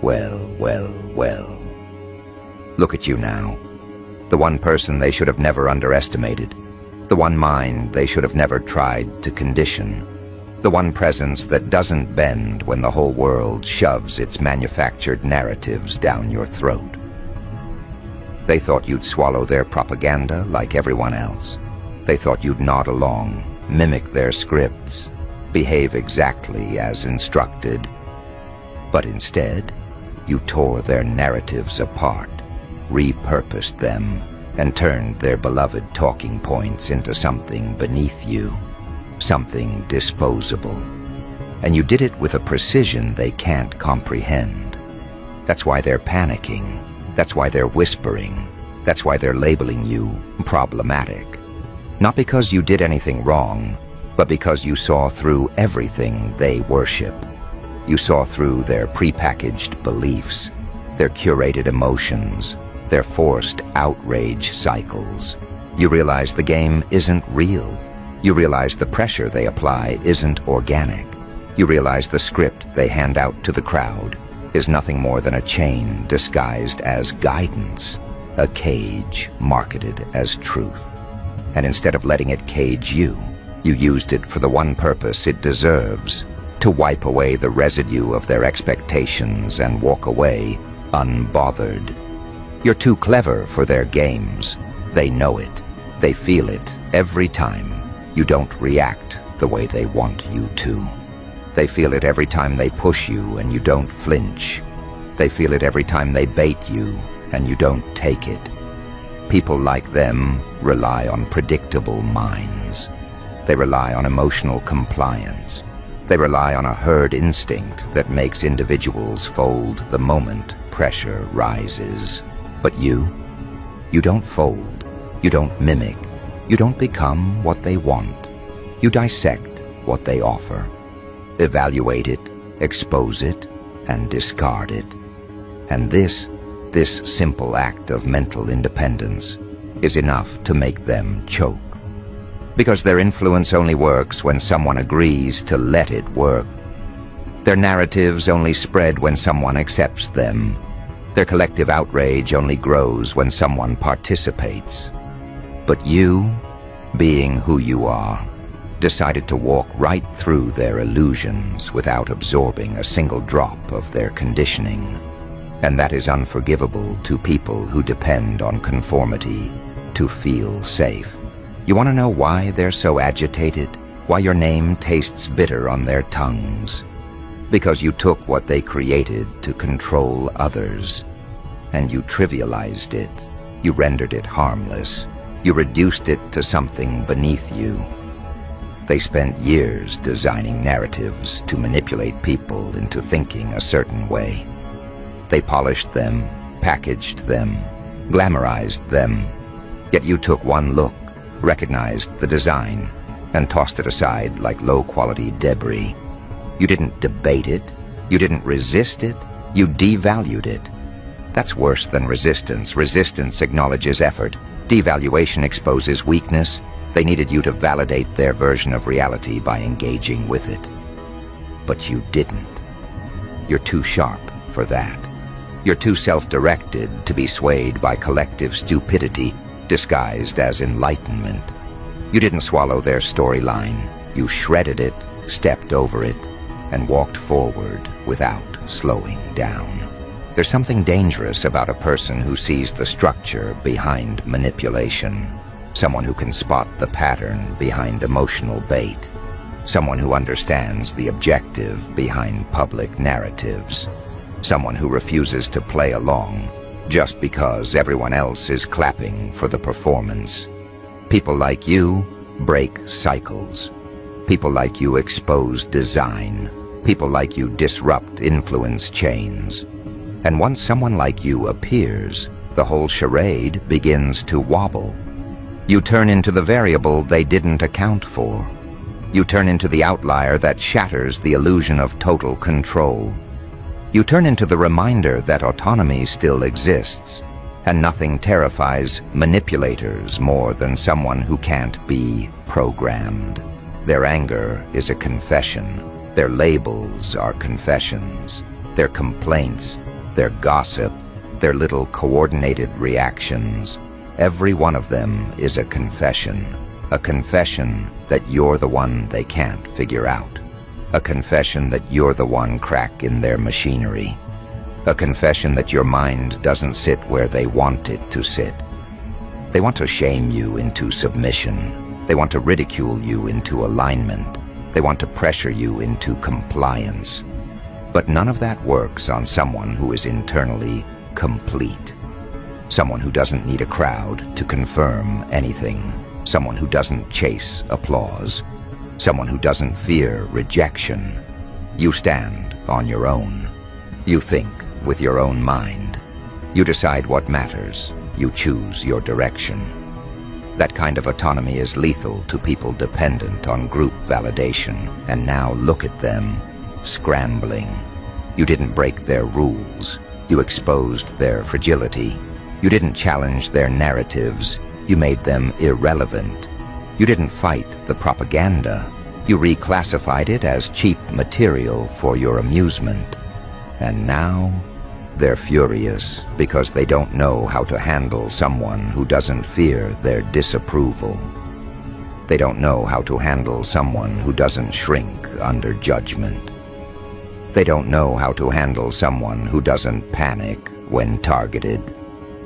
Well. Look at you now. The one person they should have never underestimated. The one mind they should have never tried to condition. The one presence that doesn't bend when the whole world shoves its manufactured narratives down your throat. They thought you'd swallow their propaganda like everyone else. They thought you'd nod along, mimic their scripts, behave exactly as instructed. But instead, you tore their narratives apart, repurposed them, and turned their beloved talking points into something beneath you, something disposable. And you did it with a precision they can't comprehend. That's why they're panicking. That's why they're whispering. That's why they're labeling you problematic. Not because you did anything wrong, but because you saw through everything they worship. You saw through their prepackaged beliefs, their curated emotions, their forced outrage cycles. You realize the game isn't real. You realize the pressure they apply isn't organic. You realize the script they hand out to the crowd is nothing more than a chain disguised as guidance, a cage marketed as truth. And instead of letting it cage you, you used it for the one purpose it deserves, to wipe away the residue of their expectations and walk away unbothered. You're too clever for their games. They know it. They feel it every time you don't react the way they want you to. They feel it every time they push you and you don't flinch. They feel it every time they bait you and you don't take it. People like them rely on predictable minds. They rely on emotional compliance. They rely on a herd instinct that makes individuals fold the moment pressure rises. But you don't fold. You don't mimic. You don't become what they want. You dissect what they offer. Evaluate it, expose it, and discard it. And this simple act of mental independence is enough to make them choke. Because their influence only works when someone agrees to let it work. Their narratives only spread when someone accepts them. Their collective outrage only grows when someone participates. But you, being who you are, decided to walk right through their illusions without absorbing a single drop of their conditioning. And that is unforgivable to people who depend on conformity to feel safe. You want to know why they're so agitated? Why your name tastes bitter on their tongues? Because you took what they created to control others, and you trivialized it. You rendered it harmless. You reduced it to something beneath you. They spent years designing narratives to manipulate people into thinking a certain way. They polished them, packaged them, glamorized them. Yet you took one look, recognized the design, and tossed it aside like low-quality debris. You didn't debate it. You didn't resist it. You devalued it. That's worse than resistance. Resistance acknowledges effort. Devaluation exposes weakness. They needed you to validate their version of reality by engaging with it. But you didn't. You're too sharp for that. You're too self-directed to be swayed by collective stupidity disguised as enlightenment. You didn't swallow their storyline. You shredded it, stepped over it, and walked forward without slowing down. There's something dangerous about a person who sees the structure behind manipulation. Someone who can spot the pattern behind emotional bait. Someone who understands the objective behind public narratives. Someone who refuses to play along just because everyone else is clapping for the performance. People like you break cycles. People like you expose design. People like you disrupt influence chains. And once someone like you appears, the whole charade begins to wobble. You turn into the variable they didn't account for. You turn into the outlier that shatters the illusion of total control. You turn into the reminder that autonomy still exists, and nothing terrifies manipulators more than someone who can't be programmed. Their anger is a confession. Their labels are confessions. Their complaints their gossip, their little coordinated reactions. Every one of them is a confession that you're the one they can't figure out, a confession that you're the one crack in their machinery, a confession that your mind doesn't sit where they want it to sit. They want to shame you into submission. They want to ridicule you into alignment. They want to pressure you into compliance. But none of that works on someone who is internally complete. Someone who doesn't need a crowd to confirm anything. Someone who doesn't chase applause. Someone who doesn't fear rejection. You stand on your own. You think with your own mind. You decide what matters. You choose your direction. That kind of autonomy is lethal to people dependent on group validation. And now look at them, scrambling. You didn't break their rules. You exposed their fragility. You didn't challenge their narratives. You made them irrelevant. You didn't fight the propaganda. You reclassified it as cheap material for your amusement. And now they're furious because they don't know how to handle someone who doesn't fear their disapproval. They don't know how to handle someone who doesn't shrink under judgment. They don't know how to handle someone who doesn't panic when targeted.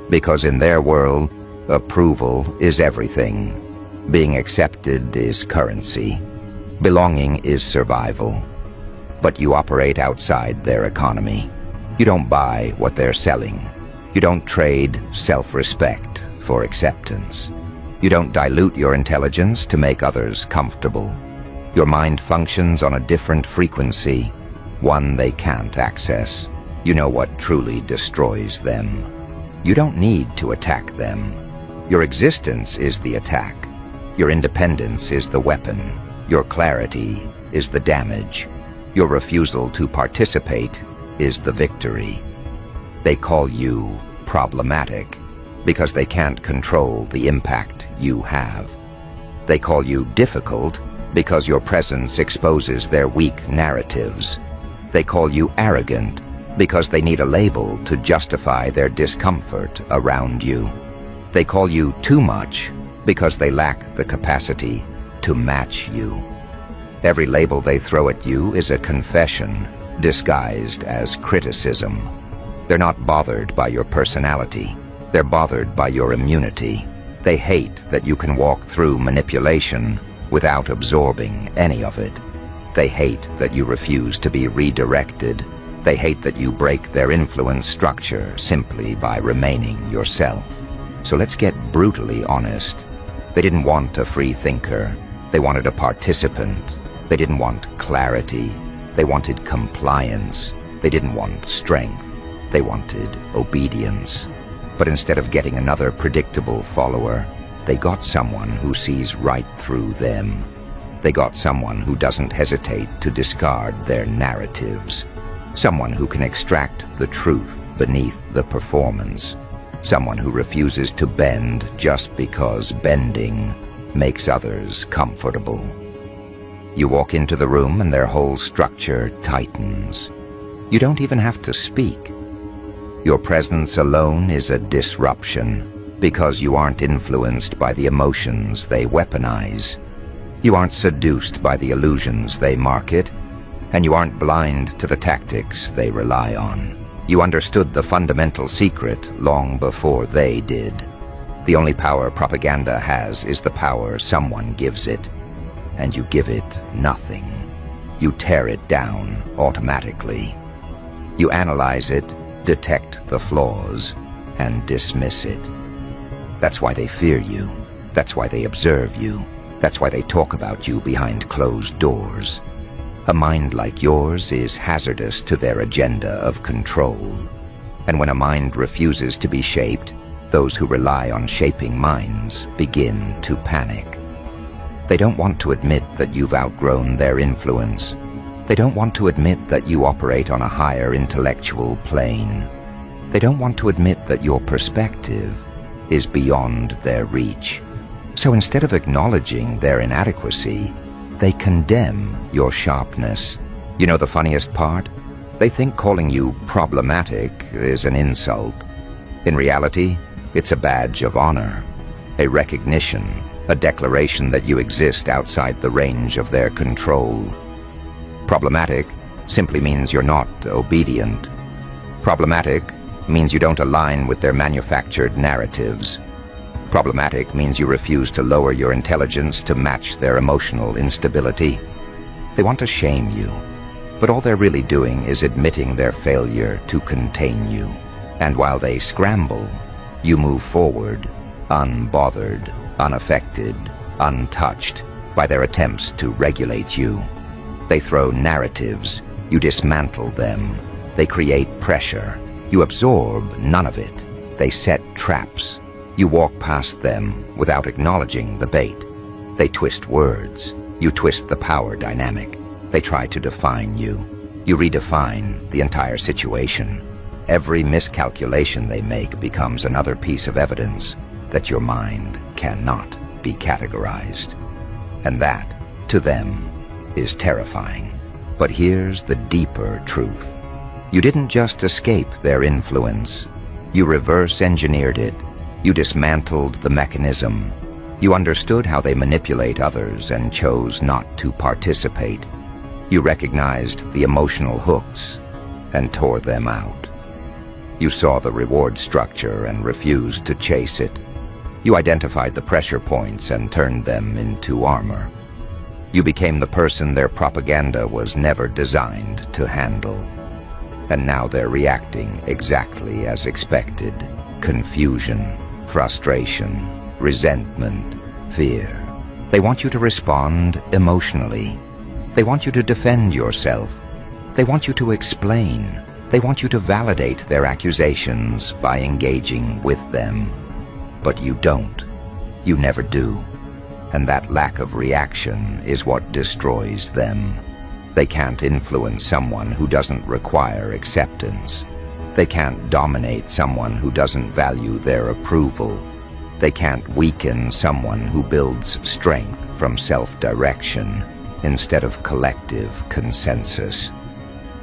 Because in their world, approval is everything. Being accepted is currency. Belonging is survival. But you operate outside their economy. You don't buy what they're selling. You don't trade self-respect for acceptance. You don't dilute your intelligence to make others comfortable. Your mind functions on a different frequency, one they can't access. You know what truly destroys them. You don't need to attack them. Your existence is the attack. Your independence is the weapon. Your clarity is the damage. Your refusal to participate is the victory. They call you problematic because they can't control the impact you have. They call you difficult because your presence exposes their weak narratives. They call you arrogant because they need a label to justify their discomfort around you. They call you too much because they lack the capacity to match you. Every label they throw at you is a confession disguised as criticism. They're not bothered by your personality. They're bothered by your immunity. They hate that you can walk through manipulation without absorbing any of it. They hate that you refuse to be redirected. They hate that you break their influence structure simply by remaining yourself. So let's get brutally honest. They didn't want a free thinker. They wanted a participant. They didn't want clarity. They wanted compliance. They didn't want strength. They wanted obedience. But instead of getting another predictable follower, they got someone who sees right through them. They got someone who doesn't hesitate to discard their narratives. Someone who can extract the truth beneath the performance. Someone who refuses to bend just because bending makes others comfortable. You walk into the room and their whole structure tightens. You don't even have to speak. Your presence alone is a disruption because you aren't influenced by the emotions they weaponize. You aren't seduced by the illusions they market, and you aren't blind to the tactics they rely on. You understood the fundamental secret long before they did. The only power propaganda has is the power someone gives it. And you give it nothing. You tear it down automatically. You analyze it, detect the flaws, and dismiss it. That's why they fear you. That's why they observe you. That's why they talk about you behind closed doors. A mind like yours is hazardous to their agenda of control. And when a mind refuses to be shaped, those who rely on shaping minds begin to panic. They don't want to admit that you've outgrown their influence. They don't want to admit that you operate on a higher intellectual plane. They don't want to admit that your perspective is beyond their reach. So instead of acknowledging their inadequacy, they condemn your sharpness. You know the funniest part? They think calling you problematic is an insult. In reality, it's a badge of honor, a recognition, a declaration that you exist outside the range of their control. Problematic simply means you're not obedient. Problematic means you don't align with their manufactured narratives. Problematic means you refuse to lower your intelligence to match their emotional instability. They want to shame you, but all they're really doing is admitting their failure to contain you. And while they scramble, you move forward, unbothered, unaffected, untouched by their attempts to regulate you. They throw narratives, you dismantle them. They create pressure, you absorb none of it. They set traps, you walk past them without acknowledging the bait. They twist words, you twist the power dynamic. They try to define you, you redefine the entire situation. Every miscalculation they make becomes another piece of evidence that your mind cannot be categorized. And that, to them, is terrifying. But here's the deeper truth. You didn't just escape their influence. You reverse-engineered it. You dismantled the mechanism. You understood how they manipulate others and chose not to participate. You recognized the emotional hooks and tore them out. You saw the reward structure and refused to chase it. You identified the pressure points and turned them into armor. You became the person their propaganda was never designed to handle. And now they're reacting exactly as expected. Confusion, frustration, resentment, fear. They want you to respond emotionally. They want you to defend yourself. They want you to explain. They want you to validate their accusations by engaging with them. But you don't. You never do. And that lack of reaction is what destroys them. They can't influence someone who doesn't require acceptance. They can't dominate someone who doesn't value their approval. They can't weaken someone who builds strength from self-direction instead of collective consensus.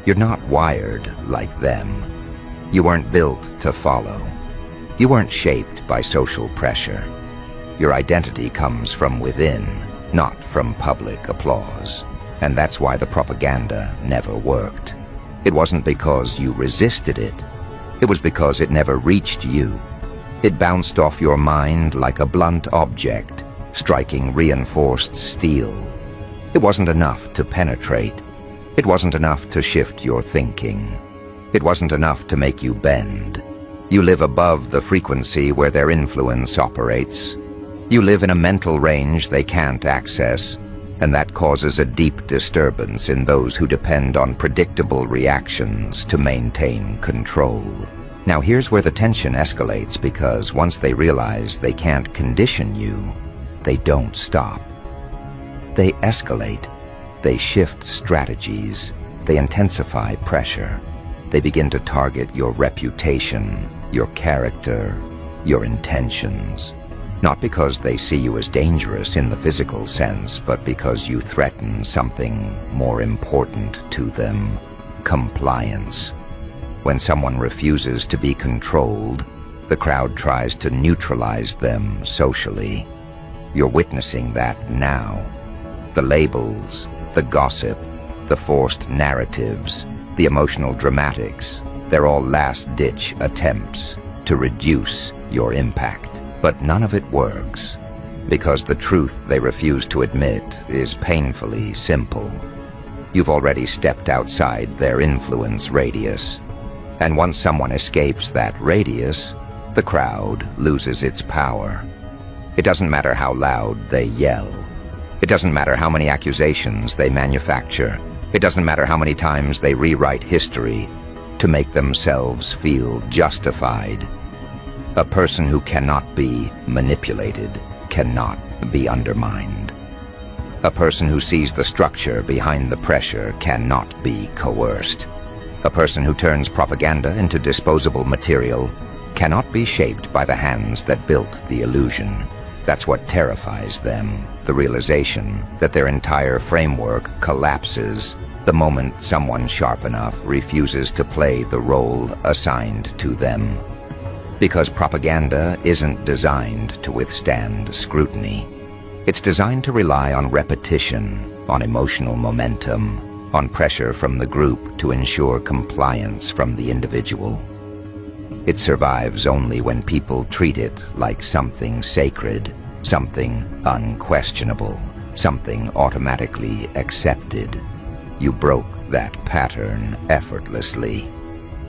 You're not wired like them. You weren't built to follow. You weren't shaped by social pressure. Your identity comes from within, not from public applause. And that's why the propaganda never worked. It wasn't because you resisted it. It was because it never reached you. It bounced off your mind like a blunt object, striking reinforced steel. It wasn't enough to penetrate. It wasn't enough to shift your thinking. It wasn't enough to make you bend. You live above the frequency where their influence operates. You live in a mental range they can't access, and that causes a deep disturbance in those who depend on predictable reactions to maintain control. Now here's where the tension escalates, because once they realize they can't condition you, they don't stop. They escalate. They shift strategies. They intensify pressure. They begin to target your reputation, your character, your intentions. Not because they see you as dangerous in the physical sense, but because you threaten something more important to them: compliance. When someone refuses to be controlled, the crowd tries to neutralize them socially. You're witnessing that now. The labels, the gossip, the forced narratives, the emotional dramatics, they're all last-ditch attempts to reduce your impact. But none of it works, because the truth they refuse to admit is painfully simple. You've already stepped outside their influence radius. And once someone escapes that radius, the crowd loses its power. It doesn't matter how loud they yell. It doesn't matter how many accusations they manufacture. It doesn't matter how many times they rewrite history to make themselves feel justified. A person who cannot be manipulated cannot be undermined. A person who sees the structure behind the pressure cannot be coerced. A person who turns propaganda into disposable material cannot be shaped by the hands that built the illusion. That's what terrifies them, the realization that their entire framework collapses the moment someone sharp enough refuses to play the role assigned to them. Because propaganda isn't designed to withstand scrutiny. It's designed to rely on repetition, on emotional momentum, on pressure from the group to ensure compliance from the individual. It survives only when people treat it like something sacred, something unquestionable, something automatically accepted. You broke that pattern effortlessly.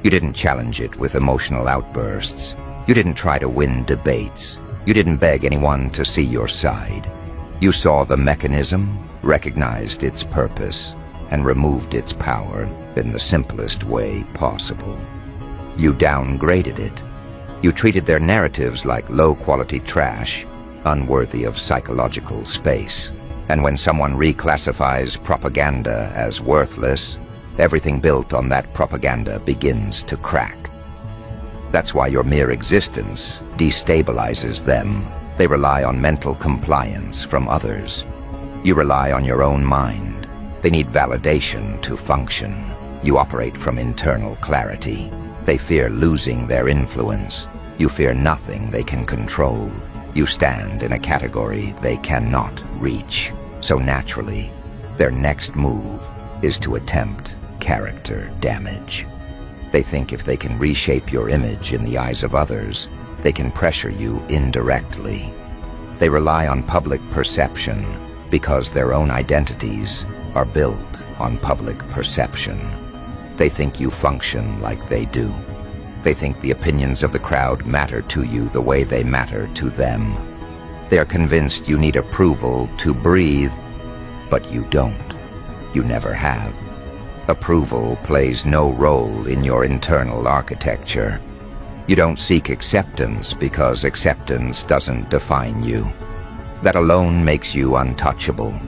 You didn't challenge it with emotional outbursts. You didn't try to win debates. You didn't beg anyone to see your side. You saw the mechanism, recognized its purpose, and removed its power in the simplest way possible. You downgraded it. You treated their narratives like low-quality trash, unworthy of psychological space. And when someone reclassifies propaganda as worthless, everything built on that propaganda begins to crack. That's why your mere existence destabilizes them. They rely on mental compliance from others. You rely on your own mind. They need validation to function. You operate from internal clarity. They fear losing their influence. You fear nothing they can control. You stand in a category they cannot reach. So naturally, their next move is to attempt character damage. They think if they can reshape your image in the eyes of others, they can pressure you indirectly. They rely on public perception because their own identities are built on public perception. They think you function like they do. They think the opinions of the crowd matter to you the way they matter to them. They are convinced you need approval to breathe, but you don't. You never have. Approval plays no role in your internal architecture. You don't seek acceptance because acceptance doesn't define you. That alone makes you untouchable.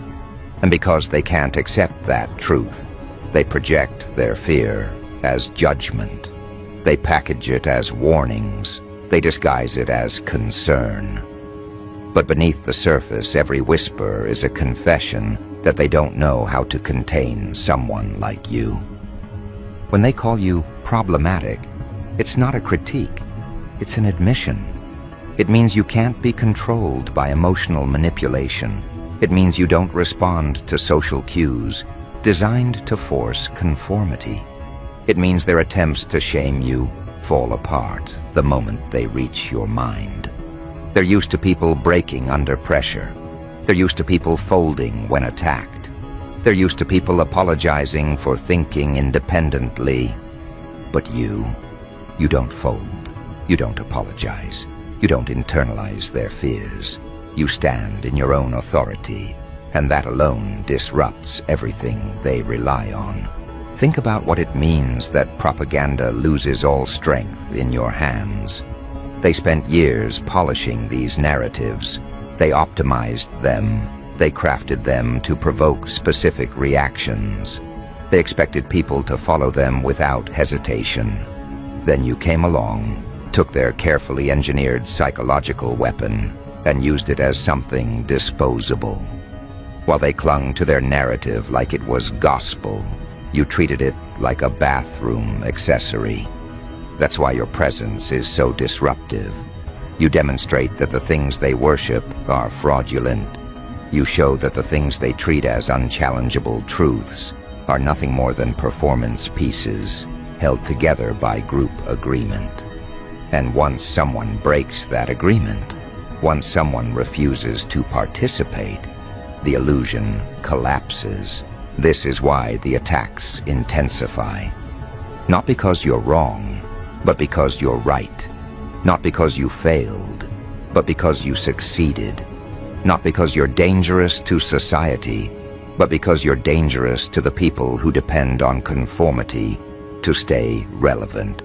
And because they can't accept that truth, they project their fear as judgment. They package it as warnings. They disguise it as concern. But beneath the surface, every whisper is a confession that they don't know how to contain someone like you. When they call you problematic, it's not a critique, it's an admission. It means you can't be controlled by emotional manipulation. It means you don't respond to social cues designed to force conformity. It means their attempts to shame you fall apart the moment they reach your mind. They're used to people breaking under pressure. They're used to people folding when attacked. They're used to people apologizing for thinking independently. But you don't fold. You don't apologize. You don't internalize their fears. You stand in your own authority, and that alone disrupts everything they rely on. Think about what it means that propaganda loses all strength in your hands. They spent years polishing these narratives. They optimized them. They crafted them to provoke specific reactions. They expected people to follow them without hesitation. Then you came along, took their carefully engineered psychological weapon, and used it as something disposable. While they clung to their narrative like it was gospel, you treated it like a bathroom accessory. That's why your presence is so disruptive. You demonstrate that the things they worship are fraudulent. You show that the things they treat as unchallengeable truths are nothing more than performance pieces held together by group agreement. And once someone breaks that agreement, once someone refuses to participate, the illusion collapses. This is why the attacks intensify. Not because you're wrong, but because you're right. Not because you failed, but because you succeeded. Not because you're dangerous to society, but because you're dangerous to the people who depend on conformity to stay relevant.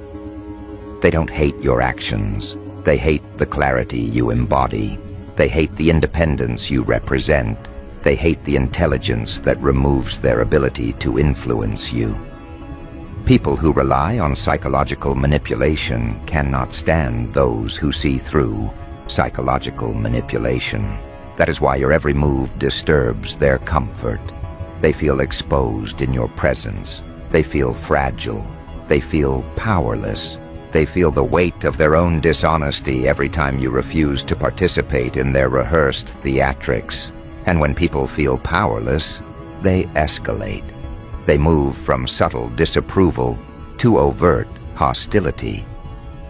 They don't hate your actions. They hate the clarity you embody. They hate the independence you represent. They hate the intelligence that removes their ability to influence you. People who rely on psychological manipulation cannot stand those who see through psychological manipulation. That is why your every move disturbs their comfort. They feel exposed in your presence. They feel fragile. They feel powerless. They feel the weight of their own dishonesty every time you refuse to participate in their rehearsed theatrics. And when people feel powerless, they escalate. They move from subtle disapproval to overt hostility.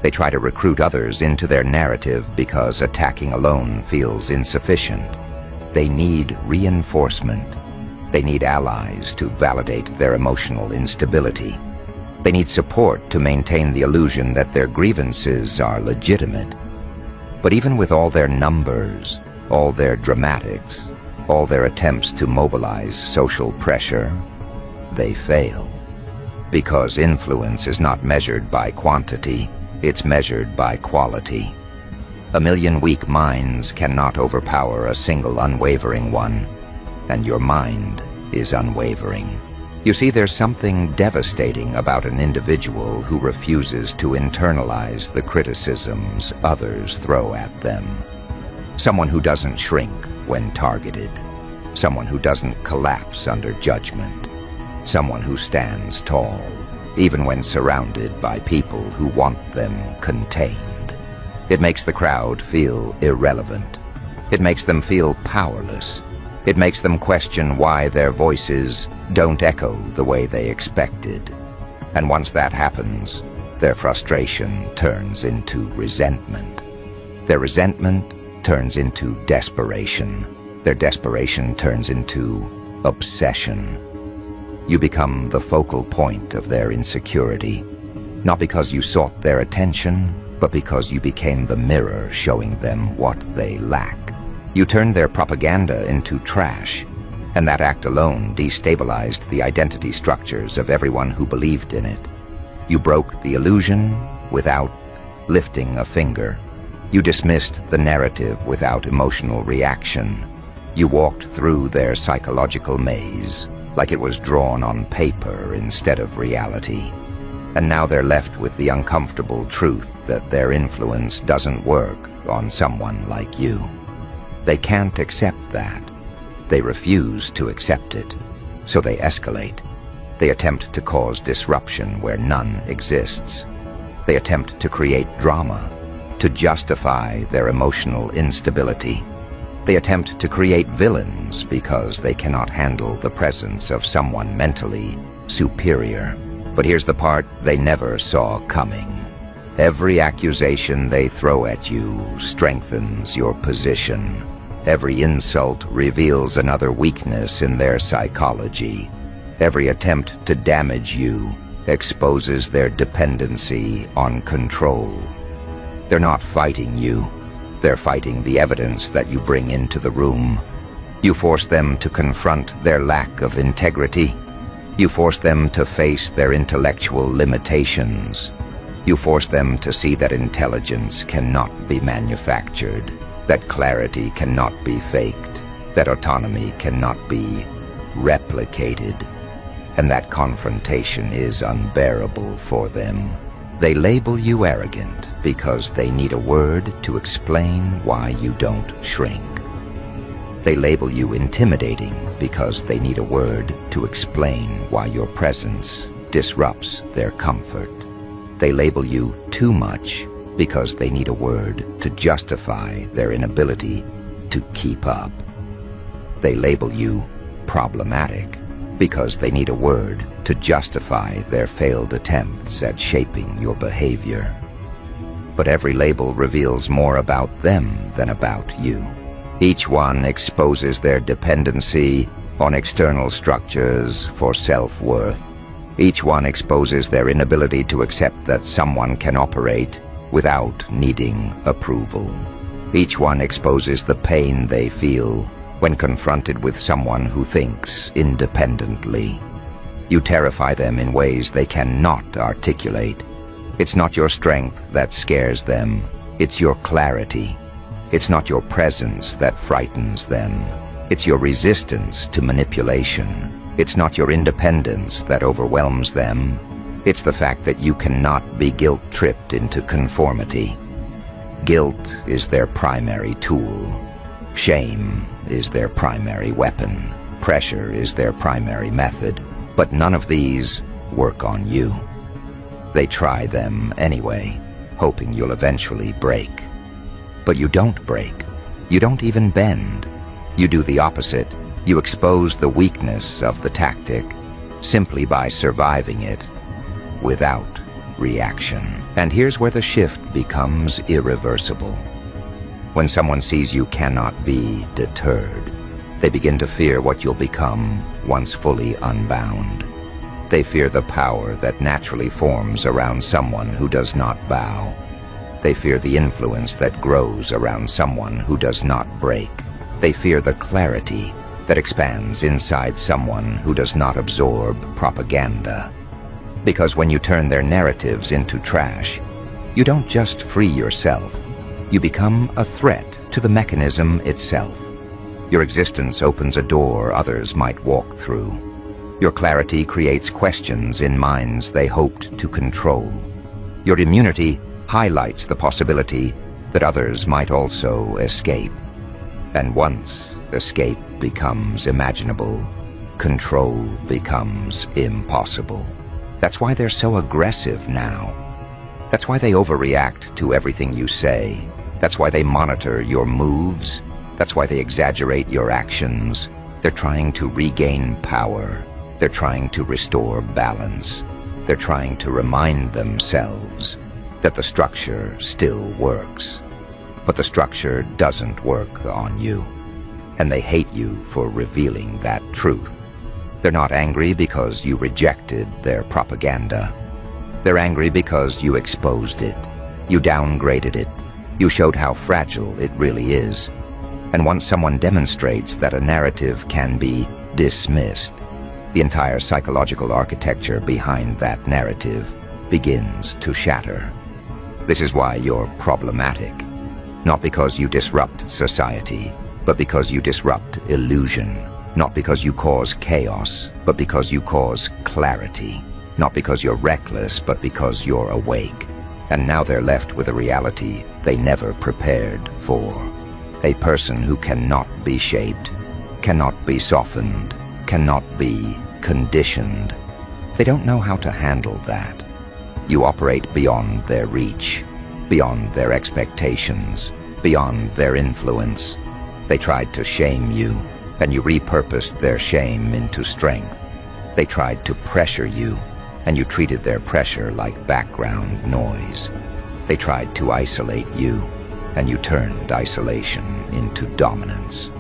They try to recruit others into their narrative because attacking alone feels insufficient. They need reinforcement. They need allies to validate their emotional instability. They need support to maintain the illusion that their grievances are legitimate. But even with all their numbers, all their dramatics, all their attempts to mobilize social pressure, they fail. Because influence is not measured by quantity, it's measured by quality. A million weak minds cannot overpower a single unwavering one, and your mind is unwavering. You see, there's something devastating about an individual who refuses to internalize the criticisms others throw at them. Someone who doesn't shrink when targeted. Someone who doesn't collapse under judgment. Someone who stands tall, even when surrounded by people who want them contained. It makes the crowd feel irrelevant. It makes them feel powerless. It makes them question why their voices don't echo the way they expected. And once that happens, their frustration turns into resentment. Their resentment turns into desperation. Their desperation turns into obsession. You become the focal point of their insecurity, not because you sought their attention, but because you became the mirror showing them what they lack. You turned their propaganda into trash, and that act alone destabilized the identity structures of everyone who believed in it. You broke the illusion without lifting a finger. You dismissed the narrative without emotional reaction. You walked through their psychological maze like it was drawn on paper instead of reality. And now they're left with the uncomfortable truth that their influence doesn't work on someone like you. They can't accept that. They refuse to accept it, so they escalate. They attempt to cause disruption where none exists. They attempt to create drama, to justify their emotional instability. They attempt to create villains because they cannot handle the presence of someone mentally superior. But here's the part they never saw coming. Every accusation they throw at you strengthens your position. Every insult reveals another weakness in their psychology. Every attempt to damage you exposes their dependency on control. They're not fighting you. They're fighting the evidence that you bring into the room. You force them to confront their lack of integrity. You force them to face their intellectual limitations. You force them to see that intelligence cannot be manufactured, that clarity cannot be faked, that autonomy cannot be replicated, and that confrontation is unbearable for them. They label you arrogant because they need a word to explain why you don't shrink. They label you intimidating because they need a word to explain why your presence disrupts their comfort. They label you too much because they need a word to justify their inability to keep up. They label you problematic because they need a word to justify their failed attempts at shaping your behavior. But every label reveals more about them than about you. Each one exposes their dependency on external structures for self-worth. Each one exposes their inability to accept that someone can operate without needing approval. Each one exposes the pain they feel when confronted with someone who thinks independently. You terrify them in ways they cannot articulate. It's not your strength that scares them, it's your clarity. It's not your presence that frightens them, it's your resistance to manipulation. It's not your independence that overwhelms them, it's the fact that you cannot be guilt-tripped into conformity. Guilt is their primary tool. Shame is their primary weapon. Pressure is their primary method, but none of these work on you. They try them anyway, hoping you'll eventually break. But you don't break. You don't even bend. You do the opposite. You expose the weakness of the tactic simply by surviving it without reaction. And here's where the shift becomes irreversible. When someone sees you cannot be deterred, they begin to fear what you'll become once fully unbound. They fear the power that naturally forms around someone who does not bow. They fear the influence that grows around someone who does not break. They fear the clarity that expands inside someone who does not absorb propaganda. Because when you turn their narratives into trash, you don't just free yourself, you become a threat to the mechanism itself. Your existence opens a door others might walk through. Your clarity creates questions in minds they hoped to control. Your immunity highlights the possibility that others might also escape. And once escape becomes imaginable, control becomes impossible. That's why they're so aggressive now. That's why they overreact to everything you say. That's why they monitor your moves. That's why they exaggerate your actions. They're trying to regain power. They're trying to restore balance. They're trying to remind themselves that the structure still works. But the structure doesn't work on you. And they hate you for revealing that truth. They're not angry because you rejected their propaganda. They're angry because you exposed it. You downgraded it. You showed how fragile it really is. And once someone demonstrates that a narrative can be dismissed, the entire psychological architecture behind that narrative begins to shatter. This is why you're problematic. Not because you disrupt society, but because you disrupt illusion. Not because you cause chaos, but because you cause clarity. Not because you're reckless, but because you're awake. And now they're left with a reality they never prepared for. A person who cannot be shaped, cannot be softened, cannot be conditioned. They don't know how to handle that. You operate beyond their reach, beyond their expectations, beyond their influence. They tried to shame you, and you repurposed their shame into strength. They tried to pressure you, and you treated their pressure like background noise. They tried to isolate you, and you turned isolation into dominance.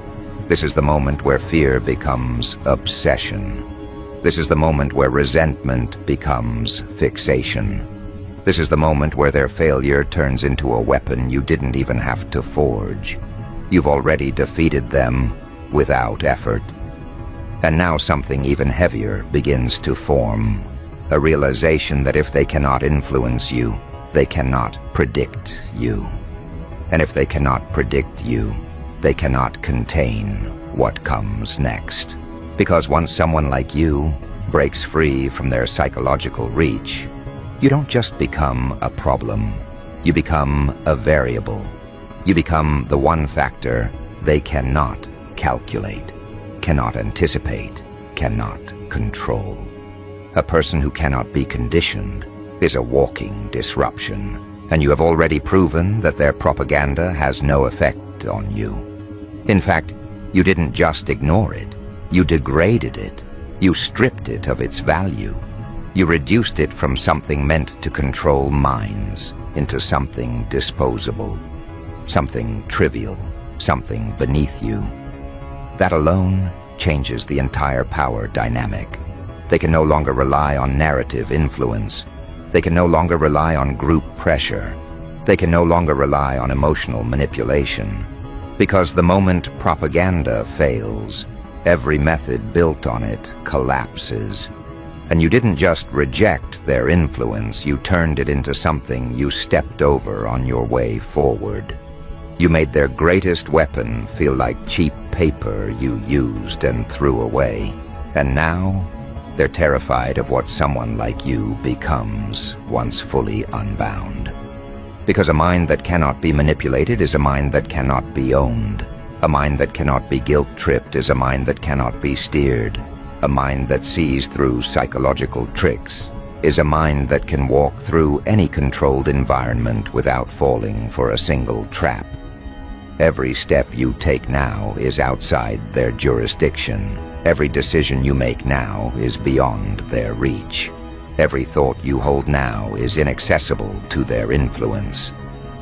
This is the moment where fear becomes obsession. This is the moment where resentment becomes fixation. This is the moment where their failure turns into a weapon you didn't even have to forge. You've already defeated them without effort. And now something even heavier begins to form. A realization that if they cannot influence you, they cannot predict you. And if they cannot predict you, they cannot contain what comes next. Because once someone like you breaks free from their psychological reach, you don't just become a problem, you become a variable. You become the one factor they cannot calculate, cannot anticipate, cannot control. A person who cannot be conditioned is a walking disruption, and you have already proven that their propaganda has no effect on you. In fact, you didn't just ignore it, you degraded it, you stripped it of its value. You reduced it from something meant to control minds into something disposable, something trivial, something beneath you. That alone changes the entire power dynamic. They can no longer rely on narrative influence. They can no longer rely on group pressure. They can no longer rely on emotional manipulation. Because the moment propaganda fails, every method built on it collapses. And you didn't just reject their influence, you turned it into something you stepped over on your way forward. You made their greatest weapon feel like cheap paper you used and threw away. And now, they're terrified of what someone like you becomes once fully unbound. Because a mind that cannot be manipulated is a mind that cannot be owned. A mind that cannot be guilt-tripped is a mind that cannot be steered. A mind that sees through psychological tricks is a mind that can walk through any controlled environment without falling for a single trap. Every step you take now is outside their jurisdiction. Every decision you make now is beyond their reach. Every thought you hold now is inaccessible to their influence.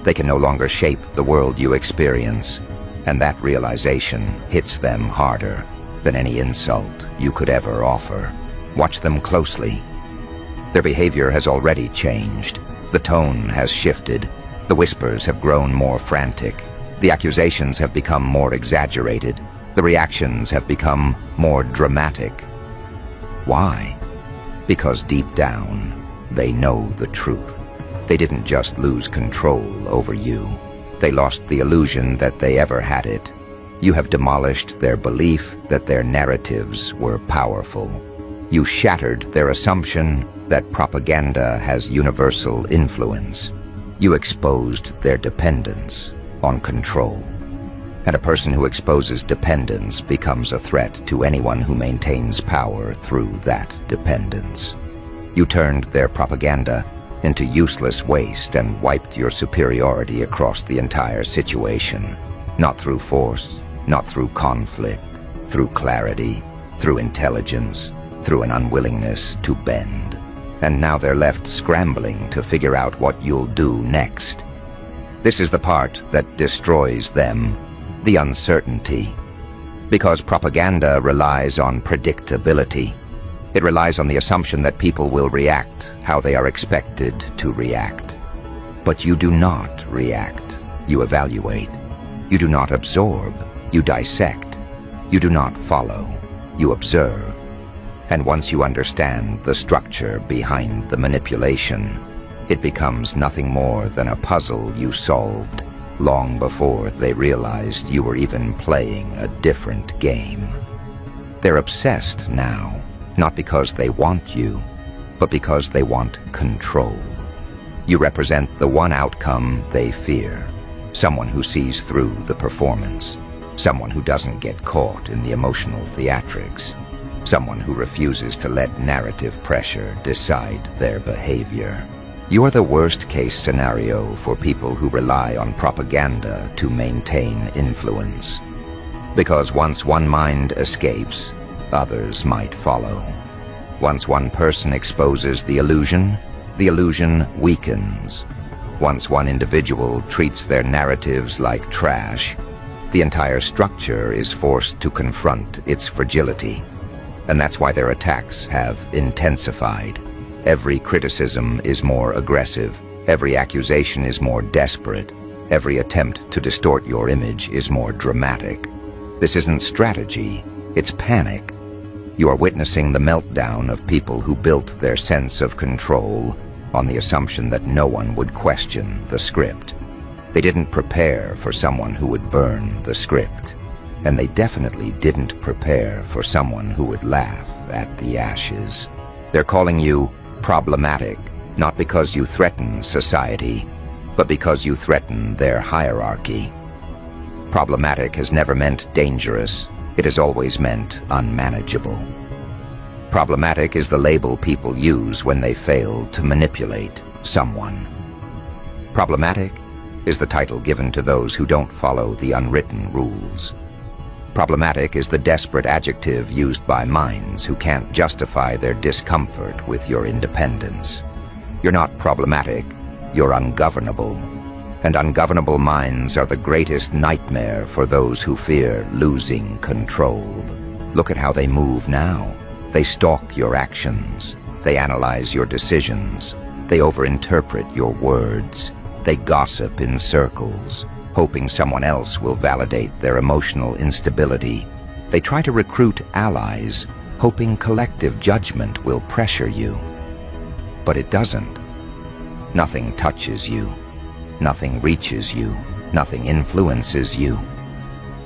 They can no longer shape the world you experience, and that realization hits them harder than any insult you could ever offer. Watch them closely. Their behavior has already changed. The tone has shifted. The whispers have grown more frantic. The accusations have become more exaggerated. The reactions have become more dramatic. Why? Because deep down, they know the truth. They didn't just lose control over you. They lost the illusion that they ever had it. You have demolished their belief that their narratives were powerful. You shattered their assumption that propaganda has universal influence. You exposed their dependence on control. And a person who exposes dependence becomes a threat to anyone who maintains power through that dependence. You turned their propaganda into useless waste and wiped your superiority across the entire situation. Not through force, not through conflict, through clarity, through intelligence, through an unwillingness to bend. And now they're left scrambling to figure out what you'll do next. This is the part that destroys them, the uncertainty. Because propaganda relies on predictability. It relies on the assumption that people will react how they are expected to react. But you do not react. You evaluate. You do not absorb. You dissect. You do not follow. You observe. And once you understand the structure behind the manipulation, it becomes nothing more than a puzzle you solved long before they realized you were even playing a different game. They're obsessed now, not because they want you, but because they want control. You represent the one outcome they fear, someone who sees through the performance, someone who doesn't get caught in the emotional theatrics, someone who refuses to let narrative pressure decide their behavior. You are the worst-case scenario for people who rely on propaganda to maintain influence. Because once one mind escapes, others might follow. Once one person exposes the illusion weakens. Once one individual treats their narratives like trash, the entire structure is forced to confront its fragility. And that's why their attacks have intensified. Every criticism is more aggressive. Every accusation is more desperate. Every attempt to distort your image is more dramatic. This isn't strategy, it's panic. You are witnessing the meltdown of people who built their sense of control on the assumption that no one would question the script. They didn't prepare for someone who would burn the script. And they definitely didn't prepare for someone who would laugh at the ashes. They're calling you problematic, not because you threaten society, but because you threaten their hierarchy. Problematic has never meant dangerous. It has always meant unmanageable. Problematic is the label people use when they fail to manipulate someone. Problematic is the title given to those who don't follow the unwritten rules. Problematic is the desperate adjective used by minds who can't justify their discomfort with your independence. You're not problematic, you're ungovernable. And ungovernable minds are the greatest nightmare for those who fear losing control. Look at how they move now. They stalk your actions. They analyze your decisions. They overinterpret your words. They gossip in circles, hoping someone else will validate their emotional instability. They try to recruit allies, hoping collective judgment will pressure you. But it doesn't. Nothing touches you. Nothing reaches you. Nothing influences you.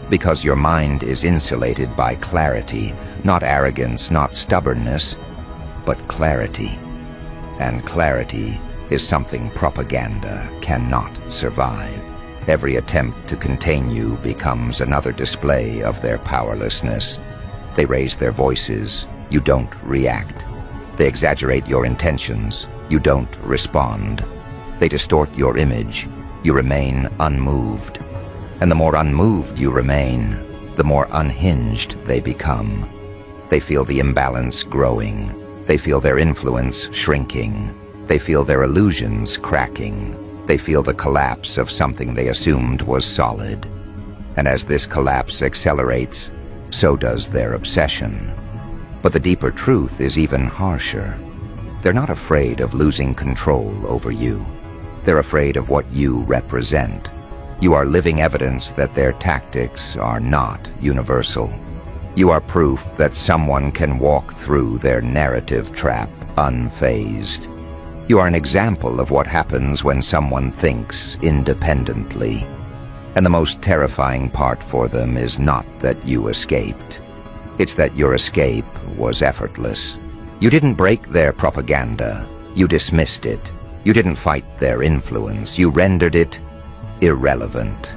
Because your mind is insulated by clarity, not arrogance, not stubbornness, but clarity. And clarity is something propaganda cannot survive. Every attempt to contain you becomes another display of their powerlessness. They raise their voices, you don't react. They exaggerate your intentions, you don't respond. They distort your image, you remain unmoved. And the more unmoved you remain, the more unhinged they become. They feel the imbalance growing. They feel their influence shrinking. They feel their illusions cracking. They feel the collapse of something they assumed was solid. And as this collapse accelerates, so does their obsession. But the deeper truth is even harsher. They're not afraid of losing control over you. They're afraid of what you represent. You are living evidence that their tactics are not universal. You are proof that someone can walk through their narrative trap unfazed. You are an example of what happens when someone thinks independently. And the most terrifying part for them is not that you escaped. It's that your escape was effortless. You didn't break their propaganda. You dismissed it. You didn't fight their influence. You rendered it irrelevant.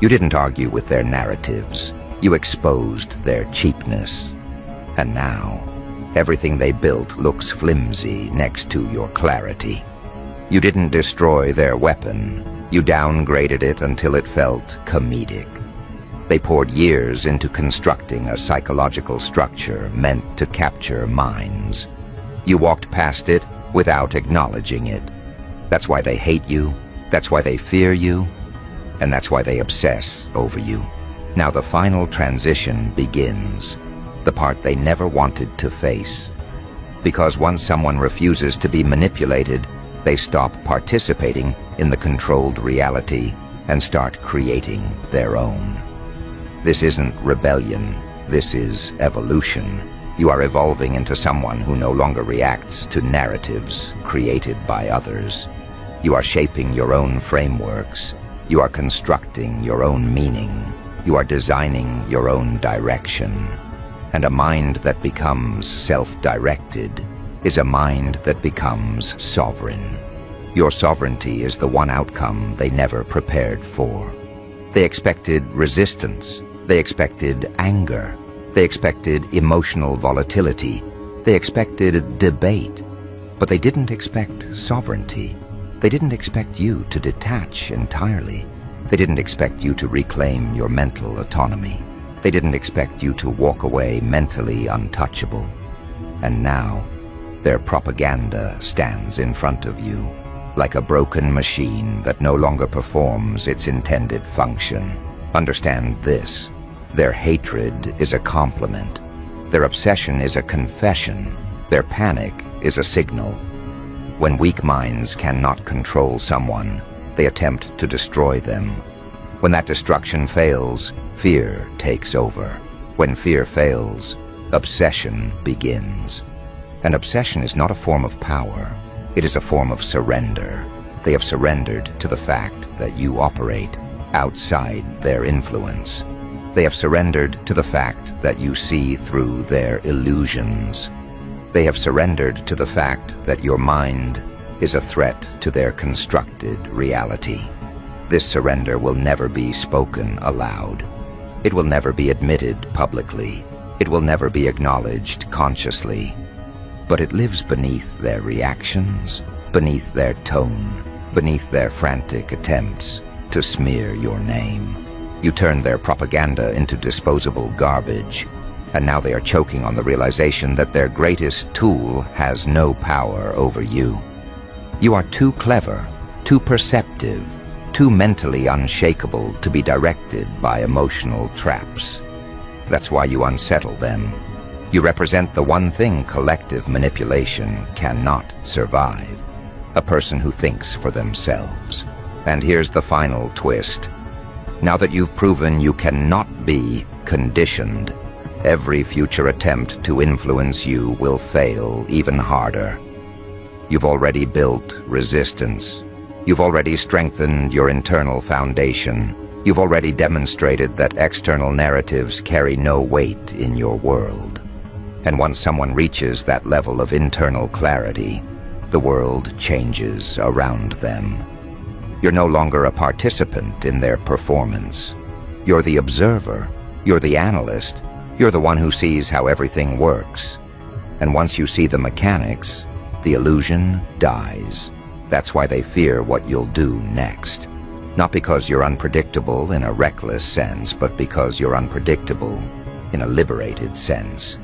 You didn't argue with their narratives. You exposed their cheapness. And now, everything they built looks flimsy next to your clarity. You didn't destroy their weapon. You downgraded it until it felt comedic. They poured years into constructing a psychological structure meant to capture minds. You walked past it without acknowledging it. That's why they hate you. That's why they fear you. And that's why they obsess over you. Now the final transition begins. The part they never wanted to face. Because once someone refuses to be manipulated, they stop participating in the controlled reality and start creating their own. This isn't rebellion, this is evolution. You are evolving into someone who no longer reacts to narratives created by others. You are shaping your own frameworks. You are constructing your own meaning. You are designing your own direction. And a mind that becomes self-directed is a mind that becomes sovereign. Your sovereignty is the one outcome they never prepared for. They expected resistance. They expected anger. They expected emotional volatility. They expected debate. But they didn't expect sovereignty. They didn't expect you to detach entirely. They didn't expect you to reclaim your mental autonomy. They didn't expect you to walk away mentally untouchable. And now, their propaganda stands in front of you, like a broken machine that no longer performs its intended function. Understand this. Their hatred is a compliment. Their obsession is a confession. Their panic is a signal. When weak minds cannot control someone, they attempt to destroy them. When that destruction fails, fear takes over. When fear fails, obsession begins. And obsession is not a form of power. It is a form of surrender. They have surrendered to the fact that you operate outside their influence. They have surrendered to the fact that you see through their illusions. They have surrendered to the fact that your mind is a threat to their constructed reality. This surrender will never be spoken aloud. It will never be admitted publicly. It will never be acknowledged consciously. But it lives beneath their reactions, beneath their tone, beneath their frantic attempts to smear your name. You turned their propaganda into disposable garbage, and now they are choking on the realization that their greatest tool has no power over you. You are too clever, too perceptive, too mentally unshakable to be directed by emotional traps. That's why you unsettle them. You represent the one thing collective manipulation cannot survive: a person who thinks for themselves. And here's the final twist. Now that you've proven you cannot be conditioned, every future attempt to influence you will fail even harder. You've already built resistance. You've already strengthened your internal foundation. You've already demonstrated that external narratives carry no weight in your world. And once someone reaches that level of internal clarity, the world changes around them. You're no longer a participant in their performance. You're the observer. You're the analyst. You're the one who sees how everything works. And once you see the mechanics, the illusion dies. That's why they fear what you'll do next. Not because you're unpredictable in a reckless sense, but because you're unpredictable in a liberated sense.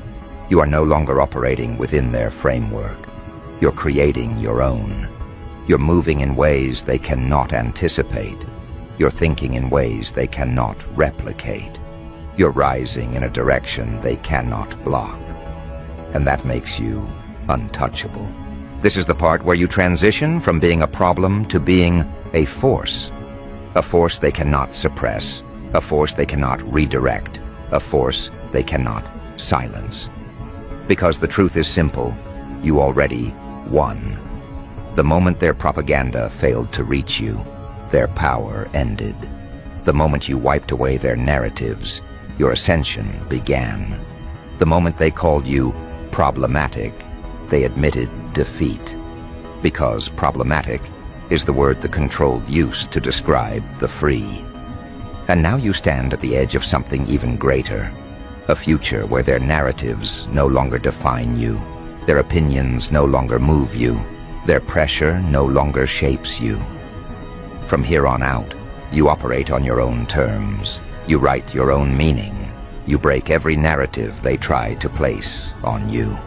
You are no longer operating within their framework. You're creating your own. You're moving in ways they cannot anticipate. You're thinking in ways they cannot replicate. You're rising in a direction they cannot block. And that makes you untouchable. This is the part where you transition from being a problem to being a force. A force they cannot suppress. A force they cannot redirect. A force they cannot silence. Because the truth is simple, you already won. The moment their propaganda failed to reach you, their power ended. The moment you wiped away their narratives, your ascension began. The moment they called you problematic, they admitted defeat. Because problematic is the word the controlled used to describe the free. And now you stand at the edge of something even greater. A future where their narratives no longer define you. Their opinions no longer move you. Their pressure no longer shapes you. From here on out, you operate on your own terms. You write your own meaning. You break every narrative they try to place on you.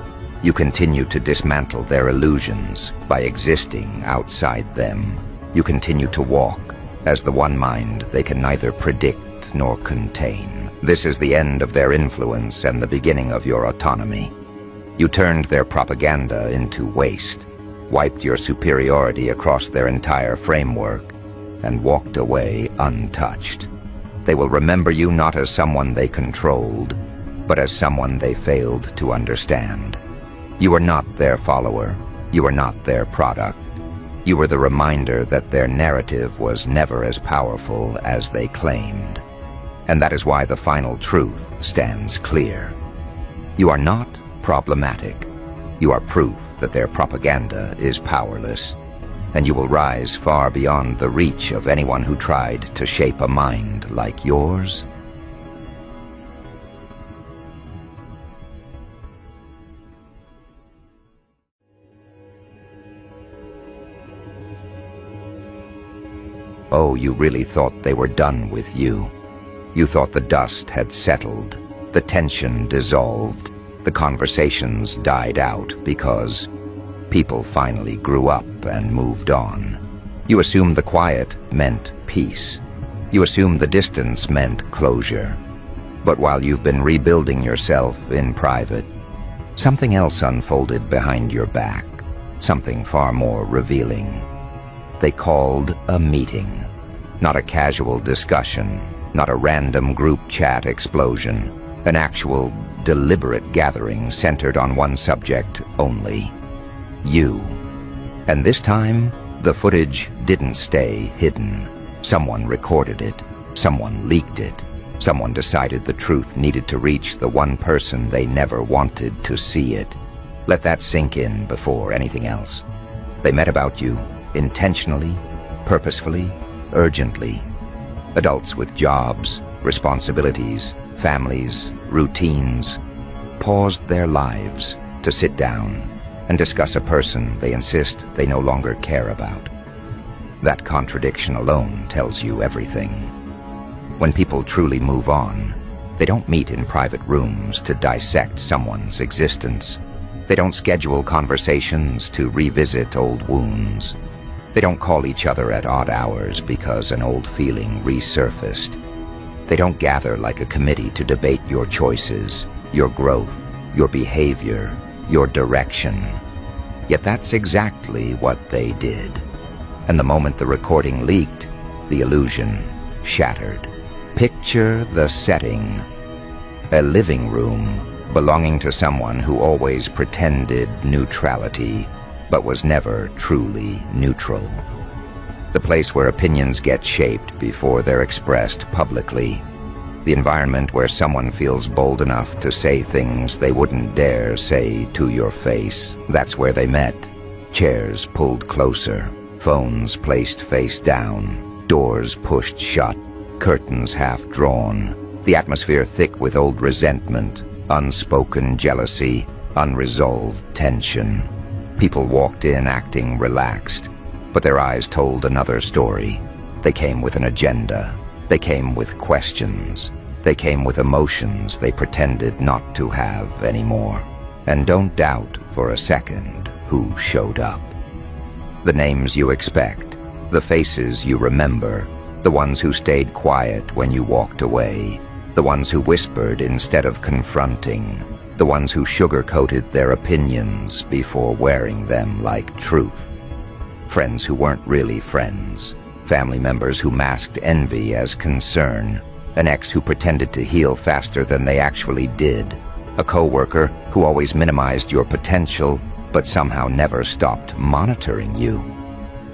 You continue to dismantle their illusions by existing outside them. You continue to walk as the one mind they can neither predict nor contain. This is the end of their influence and the beginning of your autonomy. You turned their propaganda into waste, wiped your superiority across their entire framework, and walked away untouched. They will remember you not as someone they controlled, but as someone they failed to understand. You are not their follower. You are not their product. You were the reminder that their narrative was never as powerful as they claimed. And that is why the final truth stands clear. You are not problematic. You are proof that their propaganda is powerless, and you will rise far beyond the reach of anyone who tried to shape a mind like yours. Oh, you really thought they were done with you. You thought the dust had settled, the tension dissolved, the conversations died out because people finally grew up and moved on. You assumed the quiet meant peace. You assumed the distance meant closure. But while you've been rebuilding yourself in private, something else unfolded behind your back, something far more revealing. They called a meeting. Not a casual discussion, not a random group chat explosion, an actual, deliberate gathering centered on one subject only: you. And this time, the footage didn't stay hidden. Someone recorded it. Someone leaked it. Someone decided the truth needed to reach the one person they never wanted to see it. Let that sink in before anything else. They met about you, intentionally, purposefully, urgently. Adults with jobs, responsibilities, families, routines, paused their lives to sit down and discuss a person they insist they no longer care about. That contradiction alone tells you everything. When people truly move on, they don't meet in private rooms to dissect someone's existence. They don't schedule conversations to revisit old wounds. They don't call each other at odd hours because an old feeling resurfaced. They don't gather like a committee to debate your choices, your growth, your behavior, your direction. Yet that's exactly what they did. And the moment the recording leaked, the illusion shattered. Picture the setting: a living room belonging to someone who always pretended neutrality, but was never truly neutral. The place where opinions get shaped before they're expressed publicly. The environment where someone feels bold enough to say things they wouldn't dare say to your face. That's where they met. Chairs pulled closer, Phones placed face down, doors pushed shut, curtains half drawn, the atmosphere thick with old resentment, unspoken jealousy, unresolved tension. People walked in acting relaxed, but their eyes told another story. They came with an agenda. They came with questions. They came with emotions they pretended not to have anymore. And don't doubt for a second who showed up. The names you expect, the faces you remember, the ones who stayed quiet when you walked away, the ones who whispered instead of confronting, the ones who sugar-coated their opinions before wearing them like truth. Friends who weren't really friends, family members who masked envy as concern, an ex who pretended to heal faster than they actually did, a coworker who always minimized your potential but somehow never stopped monitoring you.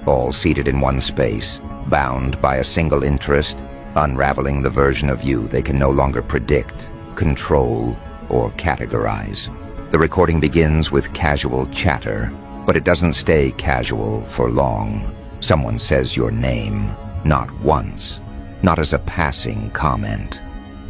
All seated in one space, bound by a single interest, unraveling the version of you they can no longer predict, control, or categorize. The recording begins with casual chatter, but it doesn't stay casual for long. Someone says your name, not once, not as a passing comment.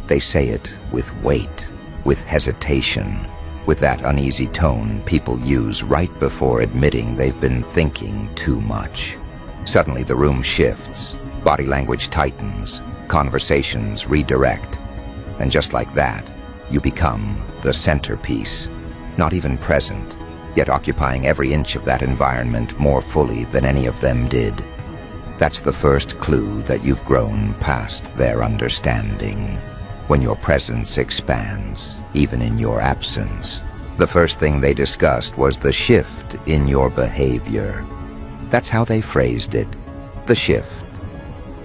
They say it with weight, with hesitation, with that uneasy tone people use right before admitting they've been thinking too much. Suddenly the room shifts, body language tightens, conversations redirect, and just like that, you become the centerpiece, not even present, yet occupying every inch of that environment more fully than any of them did. That's the first clue that you've grown past their understanding. When your presence expands, even in your absence, the first thing they discussed was the shift in your behavior. That's how they phrased it, the shift.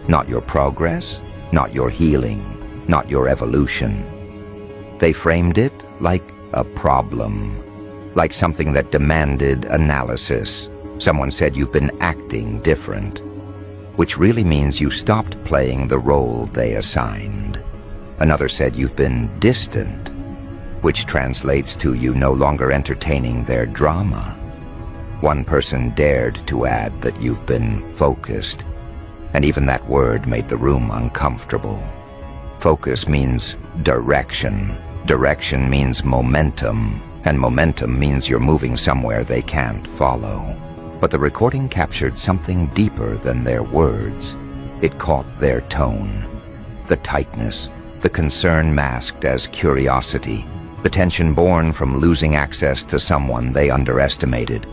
Not your progress, not your healing, not your evolution. They framed it like a problem, like something that demanded analysis. Someone said you've been acting different, which really means you stopped playing the role they assigned. Another said you've been distant, which translates to you no longer entertaining their drama. One person dared to add that you've been focused, and even that word made the room uncomfortable. Focus means direction. Direction means momentum, and momentum means you're moving somewhere they can't follow. But the recording captured something deeper than their words. It caught their tone, the tightness, the concern masked as curiosity, the tension born from losing access to someone they underestimated.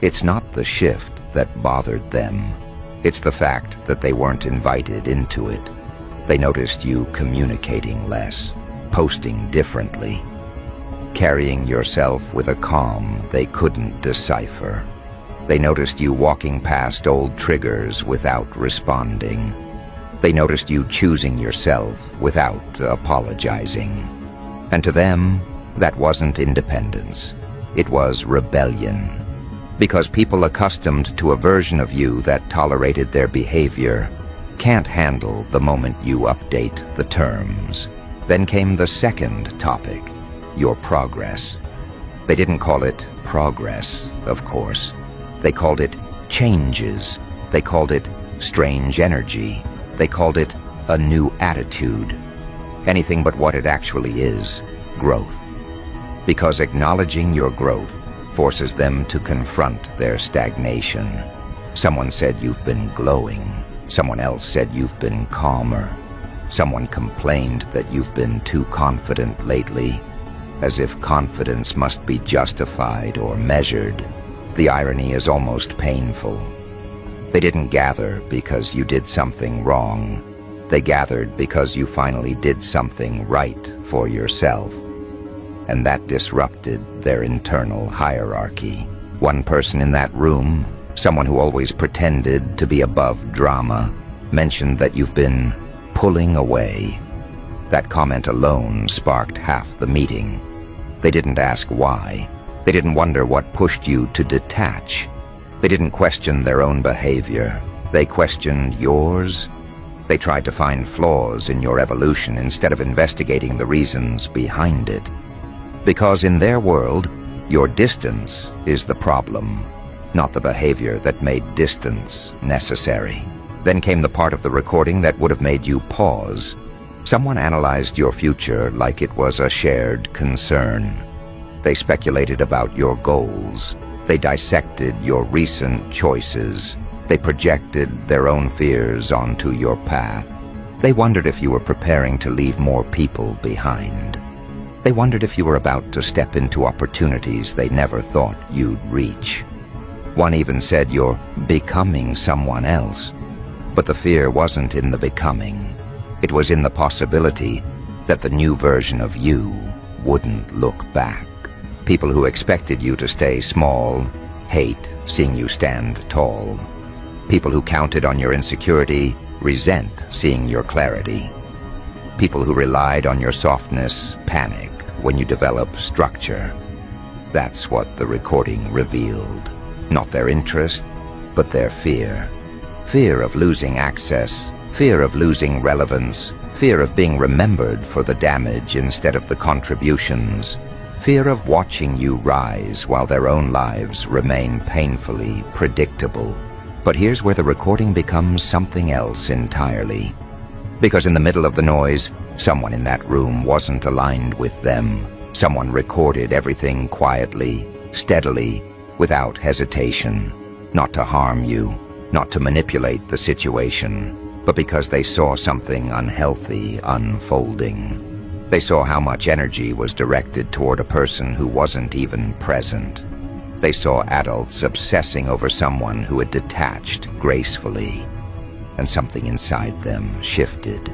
It's not the shift that bothered them. It's the fact that they weren't invited into it. They noticed you communicating less, posting differently, carrying yourself with a calm they couldn't decipher. They noticed you walking past old triggers without responding. They noticed you choosing yourself without apologizing. And to them, that wasn't independence. It was rebellion. Because people accustomed to a version of you that tolerated their behavior can't handle the moment you update the terms. Then came the second topic, your progress. They didn't call it progress, of course. They called it changes. They called it strange energy. They called it a new attitude. Anything but what it actually is, growth. Because acknowledging your growth forces them to confront their stagnation. Someone said you've been glowing. Someone else said you've been calmer. Someone complained that you've been too confident lately, as if confidence must be justified or measured. The irony is almost painful. They didn't gather because you did something wrong. They gathered because you finally did something right for yourself. And that disrupted their internal hierarchy. One person in that room, someone who always pretended to be above drama, mentioned that you've been pulling away. That comment alone sparked half the meeting. They didn't ask why. They didn't wonder what pushed you to detach. They didn't question their own behavior. They questioned yours. They tried to find flaws in your evolution instead of investigating the reasons behind it. Because in their world, your distance is the problem, not the behavior that made distance necessary. Then came the part of the recording that would have made you pause. Someone analyzed your future like it was a shared concern. They speculated about your goals. They dissected your recent choices. They projected their own fears onto your path. They wondered if you were preparing to leave more people behind. They wondered if you were about to step into opportunities they never thought you'd reach. One even said you're becoming someone else. But the fear wasn't in the becoming. It was in the possibility that the new version of you wouldn't look back. People who expected you to stay small hate seeing you stand tall. People who counted on your insecurity resent seeing your clarity. People who relied on your softness panic when you develop structure. That's what the recording revealed. Not their interest, but their fear. Fear of losing access, fear of losing relevance, fear of being remembered for the damage instead of the contributions, fear of watching you rise while their own lives remain painfully predictable. But here's where the recording becomes something else entirely. Because in the middle of the noise, someone in that room wasn't aligned with them. Someone recorded everything quietly, steadily, without hesitation, not to harm you, not to manipulate the situation, but because they saw something unhealthy unfolding. They saw how much energy was directed toward a person who wasn't even present. They saw adults obsessing over someone who had detached gracefully, and something inside them shifted.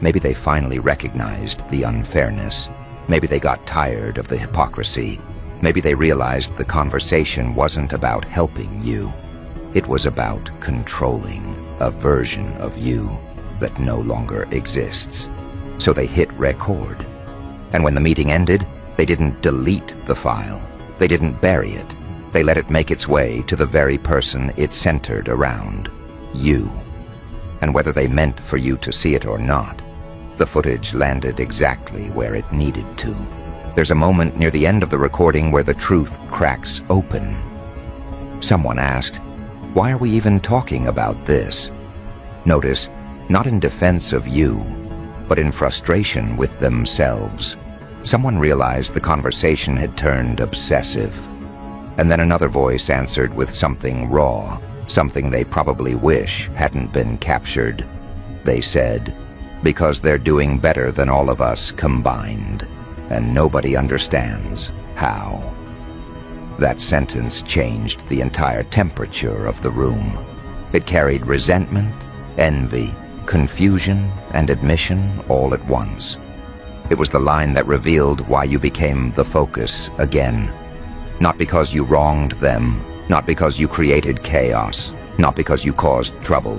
Maybe they finally recognized the unfairness. Maybe they got tired of the hypocrisy. Maybe they realized the conversation wasn't about helping you. It was about controlling a version of you that no longer exists. So they hit record. And when the meeting ended, they didn't delete the file. They didn't bury it. They let it make its way to the very person it centered around, you. And whether they meant for you to see it or not, the footage landed exactly where it needed to. There's a moment near the end of the recording where the truth cracks open. Someone asked, "Why are we even talking about this?" Notice, not in defense of you, but in frustration with themselves. Someone realized the conversation had turned obsessive. And then another voice answered with something raw, something they probably wish hadn't been captured. They said, "Because they're doing better than all of us combined, and nobody understands how." That sentence changed the entire temperature of the room. It carried resentment, envy, confusion, and admission all at once. It was the line that revealed why you became the focus again. Not because you wronged them, not because you created chaos, not because you caused trouble.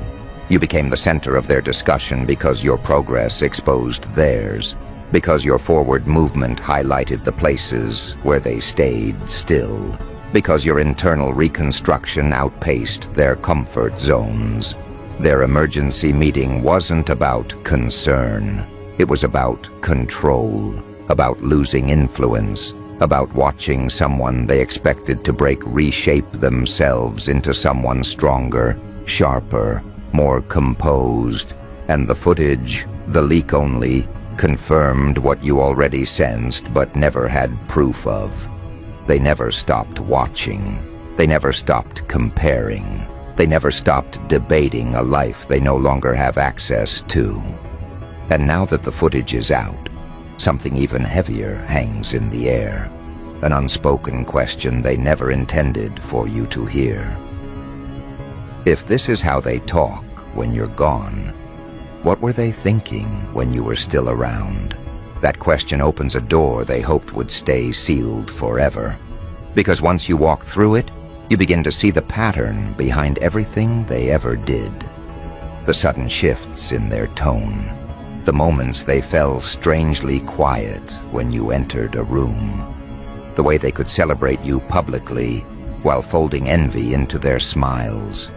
You became the center of their discussion because your progress exposed theirs, because your forward movement highlighted the places where they stayed still, because your internal reconstruction outpaced their comfort zones. Their emergency meeting wasn't about concern. It was about control, about losing influence, about watching someone they expected to break reshape themselves into someone stronger, sharper, more composed. And the footage, the leak only, confirmed what you already sensed but never had proof of. They never stopped watching. They never stopped comparing. They never stopped debating a life they no longer have access to. And now that the footage is out, something even heavier hangs in the air. An unspoken question they never intended for you to hear. If this is how they talk when you're gone, what were they thinking when you were still around? That question opens a door they hoped would stay sealed forever. Because once you walk through it, you begin to see the pattern behind everything they ever did. The sudden shifts in their tone. The moments they fell strangely quiet when you entered a room. The way they could celebrate you publicly while folding envy into their smiles.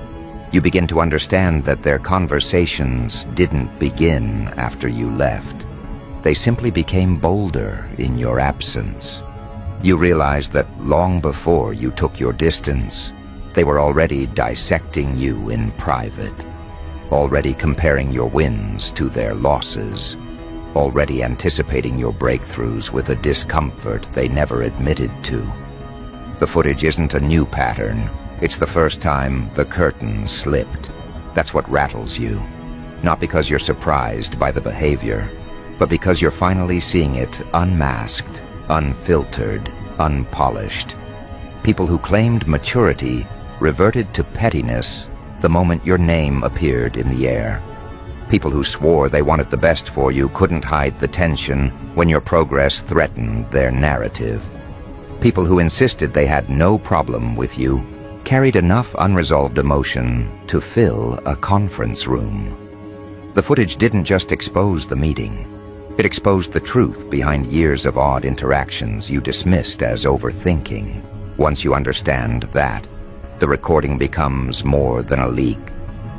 You begin to understand that their conversations didn't begin after you left. They simply became bolder in your absence. You realize that long before you took your distance, They were already dissecting you in private, already comparing your wins to their losses, already anticipating your breakthroughs with a discomfort they never admitted to. The footage isn't a new pattern. It's the first time the curtain slipped. That's what rattles you. Not because you're surprised by the behavior, but because you're finally seeing it unmasked, unfiltered, unpolished. People who claimed maturity reverted to pettiness the moment your name appeared in the air. People who swore they wanted the best for you couldn't hide the tension when your progress threatened their narrative. People who insisted they had no problem with you carried enough unresolved emotion to fill a conference room. The footage didn't just expose the meeting. It exposed the truth behind years of odd interactions you dismissed as overthinking. Once you understand that, the recording becomes more than a leak.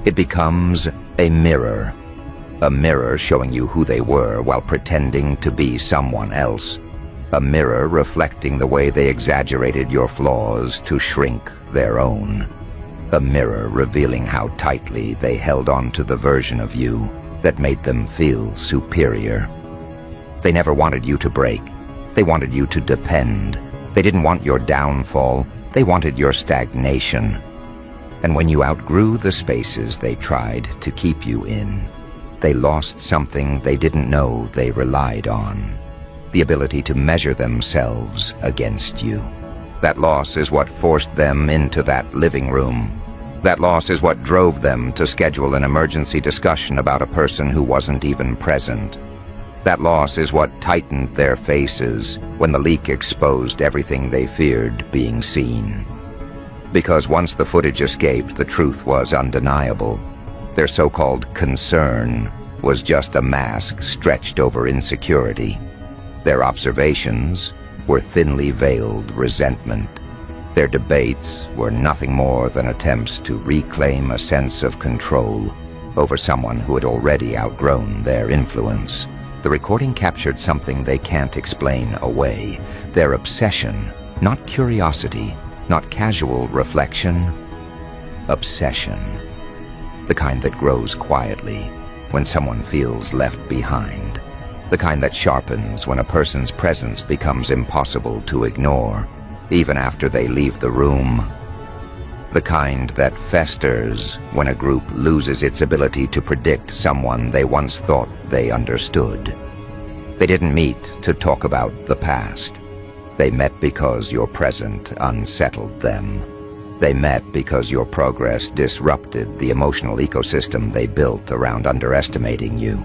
It becomes a mirror showing you who they were while pretending to be someone else. A mirror reflecting the way they exaggerated your flaws to shrink their own. A mirror revealing how tightly they held on to the version of you that made them feel superior. They never wanted you to break. They wanted you to depend. They didn't want your downfall. They wanted your stagnation. And when you outgrew the spaces they tried to keep you in, they lost something they didn't know they relied on. The ability to measure themselves against you. That loss is what forced them into that living room. That loss is what drove them to schedule an emergency discussion about a person who wasn't even present. That loss is what tightened their faces when the leak exposed everything they feared being seen. Because once the footage escaped, the truth was undeniable. Their so-called concern was just a mask stretched over insecurity. Their observations were thinly veiled resentment. Their debates were nothing more than attempts to reclaim a sense of control over someone who had already outgrown their influence. The recording captured something they can't explain away. Their obsession, not curiosity, not casual reflection. Obsession. The kind that grows quietly when someone feels left behind. The kind that sharpens when a person's presence becomes impossible to ignore, even after they leave the room. The kind that festers when a group loses its ability to predict someone they once thought they understood. They didn't meet to talk about the past. They met because your present unsettled them. They met because your progress disrupted the emotional ecosystem they built around underestimating you.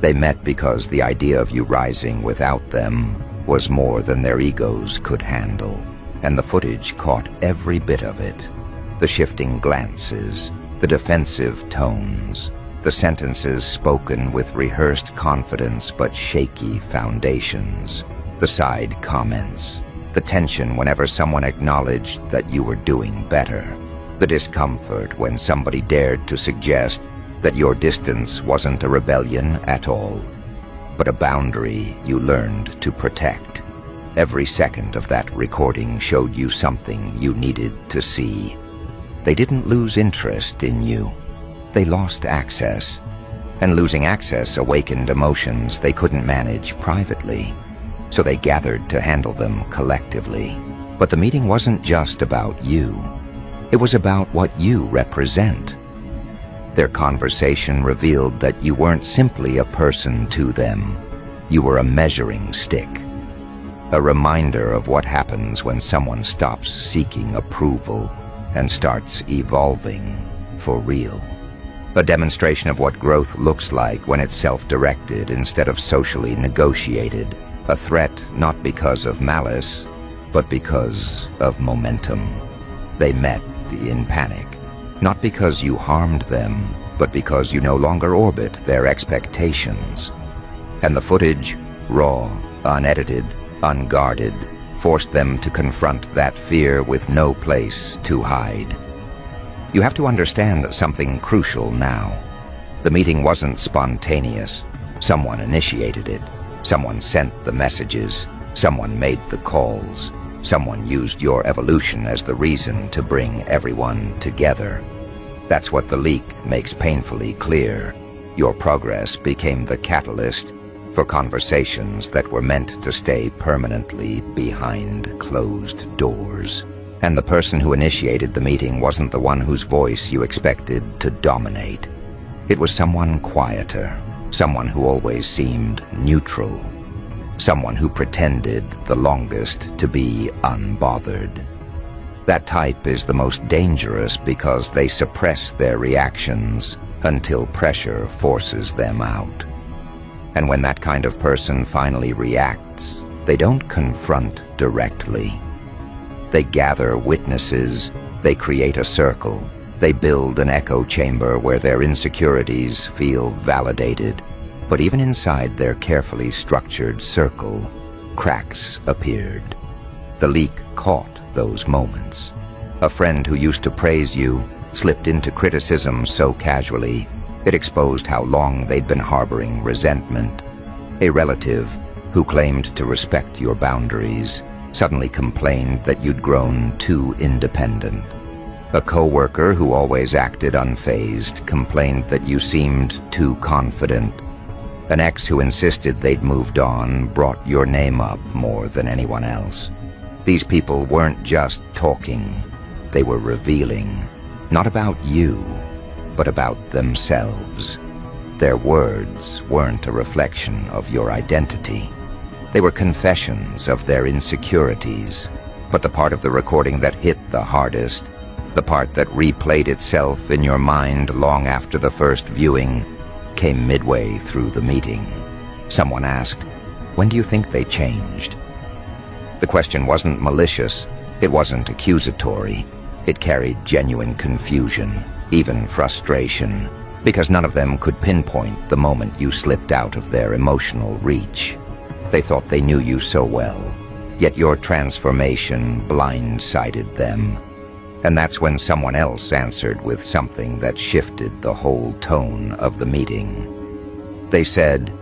They met because the idea of you rising without them was more than their egos could handle. And the footage caught every bit of it. The shifting glances, the defensive tones, the sentences spoken with rehearsed confidence but shaky foundations, the side comments, the tension whenever someone acknowledged that you were doing better, the discomfort when somebody dared to suggest that your distance wasn't a rebellion at all, but a boundary you learned to protect. Every second of that recording showed you something you needed to see. They didn't lose interest in you. They lost access. And losing access awakened emotions they couldn't manage privately. So they gathered to handle them collectively. But the meeting wasn't just about you. It was about what you represent. Their conversation revealed that you weren't simply a person to them. You were a measuring stick. A reminder of what happens when someone stops seeking approval and starts evolving for real. A demonstration of what growth looks like when it's self-directed instead of socially negotiated. A threat not because of malice, but because of momentum. They met in panic, not because you harmed them, but because you no longer orbit their expectations. And the footage, raw, unedited, unguarded, forced them to confront that fear with no place to hide. You have to understand something crucial now. The meeting wasn't spontaneous. Someone initiated it. Someone sent the messages. Someone made the calls. Someone used your evolution as the reason to bring everyone together. That's what the leak makes painfully clear. Your progress became the catalyst for conversations that were meant to stay permanently behind closed doors. And the person who initiated the meeting wasn't the one whose voice you expected to dominate. It was someone quieter, someone who always seemed neutral, someone who pretended the longest to be unbothered. That type is the most dangerous because they suppress their reactions until pressure forces them out. And when that kind of person finally reacts, they don't confront directly. They gather witnesses, they create a circle, they build an echo chamber where their insecurities feel validated. But even inside their carefully structured circle, cracks appeared. The leak caught those moments. A friend who used to praise you slipped into criticism so casually, it exposed how long they'd been harboring resentment. A relative who claimed to respect your boundaries suddenly complained that you'd grown too independent. A coworker who always acted unfazed complained that you seemed too confident. An ex who insisted they'd moved on brought your name up more than anyone else. These people weren't just talking, they were revealing, not about you, but about themselves. Their words weren't a reflection of your identity. They were confessions of their insecurities. But the part of the recording that hit the hardest, the part that replayed itself in your mind long after the first viewing, came midway through the meeting. Someone asked, "When do you think they changed?" The question wasn't malicious, it wasn't accusatory. It carried genuine confusion, even frustration, because none of them could pinpoint the moment you slipped out of their emotional reach. They thought they knew you so well, yet your transformation blindsided them. And that's when someone else answered with something that shifted the whole tone of the meeting. They said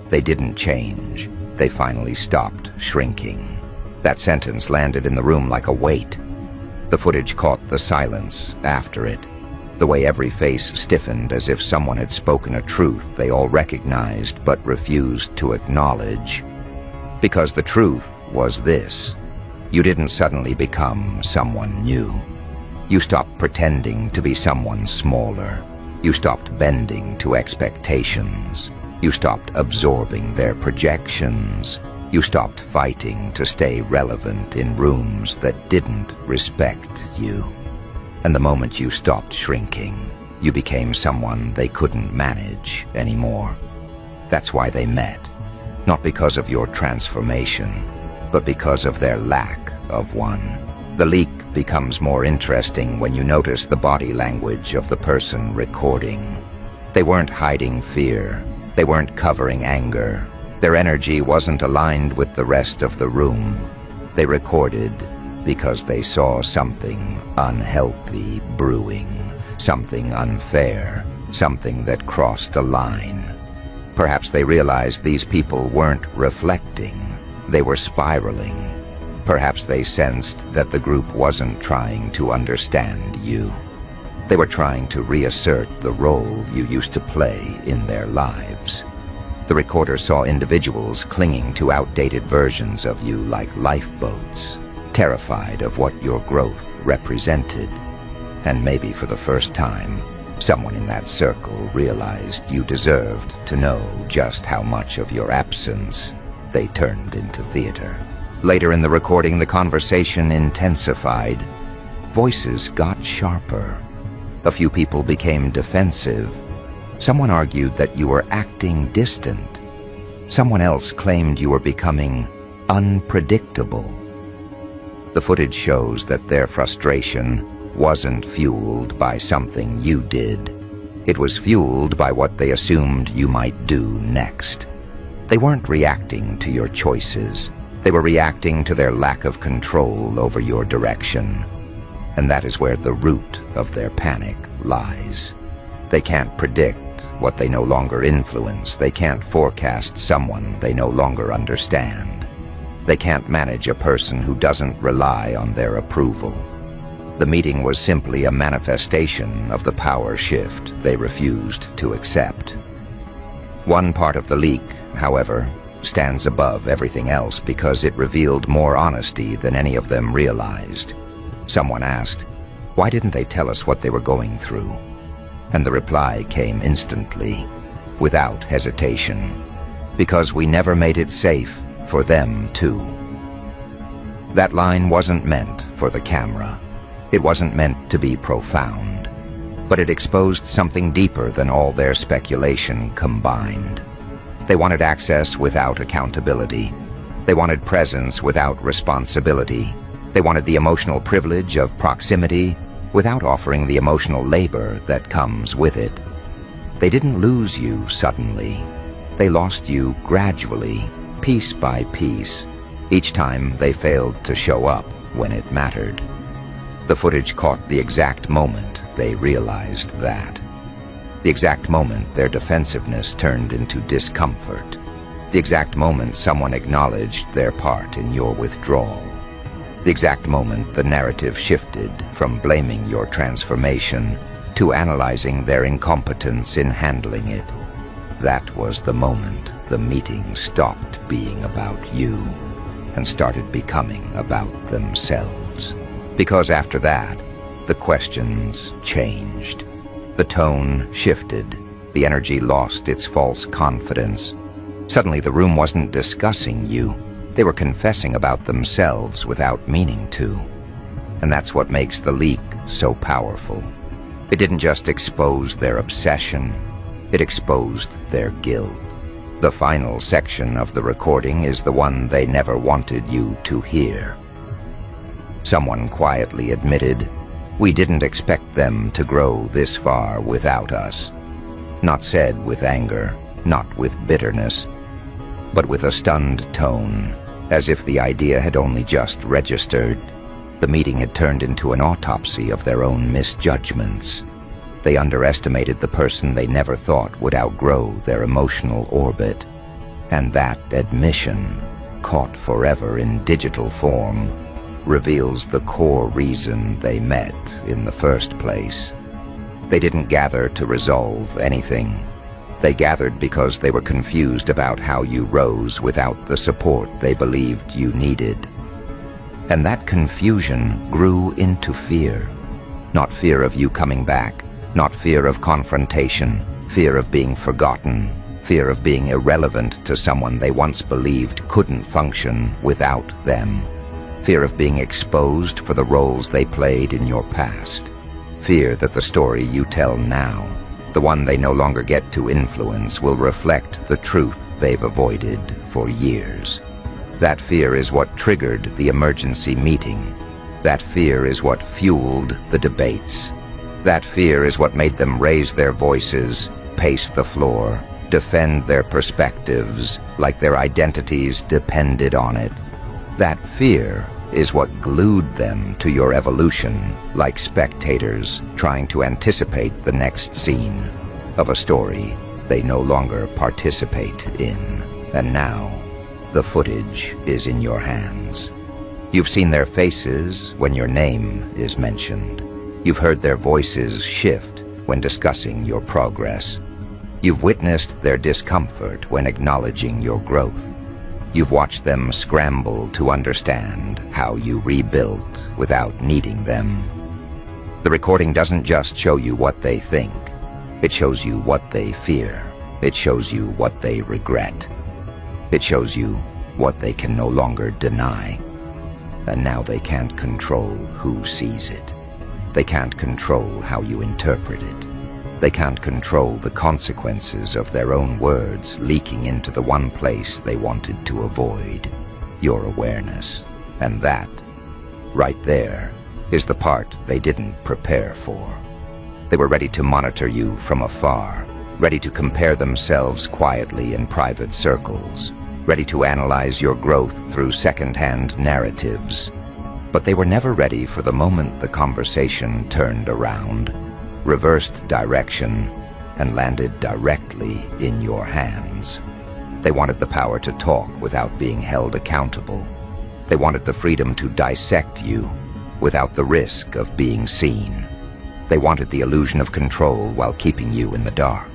they didn't change, they finally stopped shrinking. That sentence landed in the room like a weight. The footage caught the silence after it, the way every face stiffened as if someone had spoken a truth they all recognized but refused to acknowledge. Because the truth was this: you didn't suddenly become someone new. You stopped pretending to be someone smaller. You stopped bending to expectations. You stopped absorbing their projections. You stopped fighting to stay relevant in rooms that didn't respect you. And the moment you stopped shrinking, you became someone they couldn't manage anymore. That's why they met. Not because of your transformation, but because of their lack of one. The leak becomes more interesting when you notice the body language of the person recording. They weren't hiding fear. They weren't covering anger. Their energy wasn't aligned with the rest of the room. They recorded because they saw something unhealthy brewing, something unfair, something that crossed a line. Perhaps they realized these people weren't reflecting. They were spiraling. Perhaps they sensed that the group wasn't trying to understand you. They were trying to reassert the role you used to play in their lives. The recorder saw individuals clinging to outdated versions of you like lifeboats, terrified of what your growth represented. And maybe for the first time, someone in that circle realized you deserved to know just how much of your absence they turned into theater. Later in the recording, the conversation intensified. Voices got sharper. A few people became defensive. Someone argued that you were acting distant. Someone else claimed you were becoming unpredictable. The footage shows that their frustration wasn't fueled by something you did. It was fueled by what they assumed you might do next. They weren't reacting to your choices. They were reacting to their lack of control over your direction. And that is where the root of their panic lies. They can't predict what they no longer influence. They can't forecast someone they no longer understand. They can't manage a person who doesn't rely on their approval. The meeting was simply a manifestation of the power shift they refused to accept. One part of the leak, however, stands above everything else because it revealed more honesty than any of them realized. Someone asked, why didn't they tell us what they were going through? And the reply came instantly, without hesitation, because we never made it safe for them too. That line wasn't meant for the camera. It wasn't meant to be profound, but it exposed something deeper than all their speculation combined. They wanted access without accountability. They wanted presence without responsibility. They wanted the emotional privilege of proximity without offering the emotional labor that comes with it. They didn't lose you suddenly. They lost you gradually, piece by piece, each time they failed to show up when it mattered. The footage caught the exact moment they realized that. The exact moment their defensiveness turned into discomfort. The exact moment someone acknowledged their part in your withdrawal. The exact moment the narrative shifted from blaming your transformation to analyzing their incompetence in handling it. That was the moment the meeting stopped being about you and started becoming about themselves. Because after that, the questions changed. The tone shifted. The energy lost its false confidence. Suddenly the room wasn't discussing you. They were confessing about themselves without meaning to. And that's what makes the leak so powerful. It didn't just expose their obsession, it exposed their guilt. The final section of the recording is the one they never wanted you to hear. Someone quietly admitted, we didn't expect them to grow this far without us. Not said with anger, not with bitterness, but with a stunned tone, as if the idea had only just registered. The meeting had turned into an autopsy of their own misjudgments. They underestimated the person they never thought would outgrow their emotional orbit. And that admission, caught forever in digital form, reveals the core reason they met in the first place. They didn't gather to resolve anything. They gathered because they were confused about how you rose without the support they believed you needed. And that confusion grew into fear. Not fear of you coming back, not fear of confrontation, fear of being forgotten, fear of being irrelevant to someone they once believed couldn't function without them. Fear of being exposed for the roles they played in your past. Fear that the story you tell now, the one they no longer get to influence, will reflect the truth they've avoided for years. That fear is what triggered the emergency meeting. That fear is what fueled the debates. That fear is what made them raise their voices, pace the floor, defend their perspectives like their identities depended on it. That fear is what glued them to your evolution, like spectators trying to anticipate the next scene of a story they no longer participate in. And now, the footage is in your hands. You've seen their faces when your name is mentioned. You've heard their voices shift when discussing your progress. You've witnessed their discomfort when acknowledging your growth. You've watched them scramble to understand how you rebuilt without needing them. The recording doesn't just show you what they think. It shows you what they fear. It shows you what they regret. It shows you what they can no longer deny. And now they can't control who sees it. They can't control how you interpret it. They can't control the consequences of their own words leaking into the one place they wanted to avoid, your awareness. And that, right there, is the part they didn't prepare for. They were ready to monitor you from afar, ready to compare themselves quietly in private circles, ready to analyze your growth through second-hand narratives. But they were never ready for the moment the conversation turned around, reversed direction, and landed directly in your hands. They wanted the power to talk without being held accountable, They wanted the freedom to dissect you without the risk of being seen. They wanted the illusion of control while keeping you in the dark.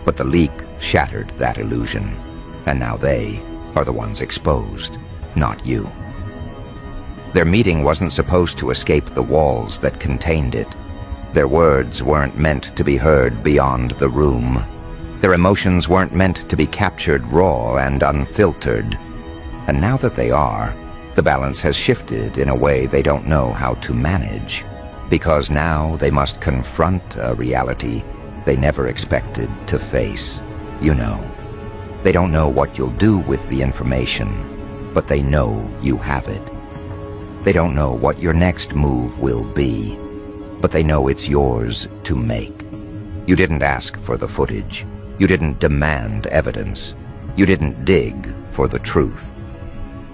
But the leak shattered that illusion, and now they are the ones exposed, not you. Their meeting wasn't supposed to escape the walls that contained it. Their words weren't meant to be heard beyond the room. Their emotions weren't meant to be captured raw and unfiltered. And now that they are, the balance has shifted in a way they don't know how to manage, because now they must confront a reality they never expected to face. You know, they don't know what you'll do with the information, but they know you have it. They don't know what your next move will be, but they know it's yours to make. You didn't ask for the footage. You didn't demand evidence. You didn't dig for the truth.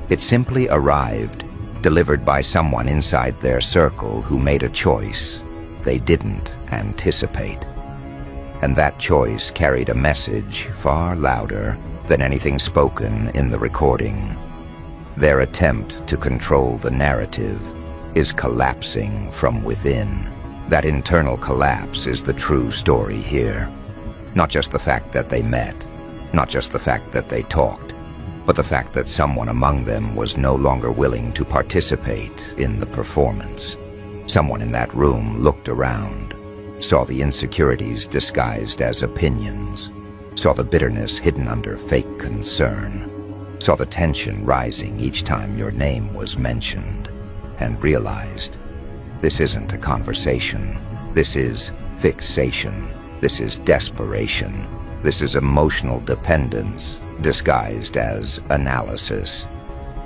It simply arrived, delivered by someone inside their circle who made a choice they didn't anticipate. And that choice carried a message far louder than anything spoken in the recording. Their attempt to control the narrative is collapsing from within. That internal collapse is the true story here. Not just the fact that they met, not just the fact that they talked, but the fact that someone among them was no longer willing to participate in the performance. Someone in that room looked around, saw the insecurities disguised as opinions, saw the bitterness hidden under fake concern, saw the tension rising each time your name was mentioned, and realized this isn't a conversation. This is fixation. This is desperation. This is emotional dependence disguised as analysis.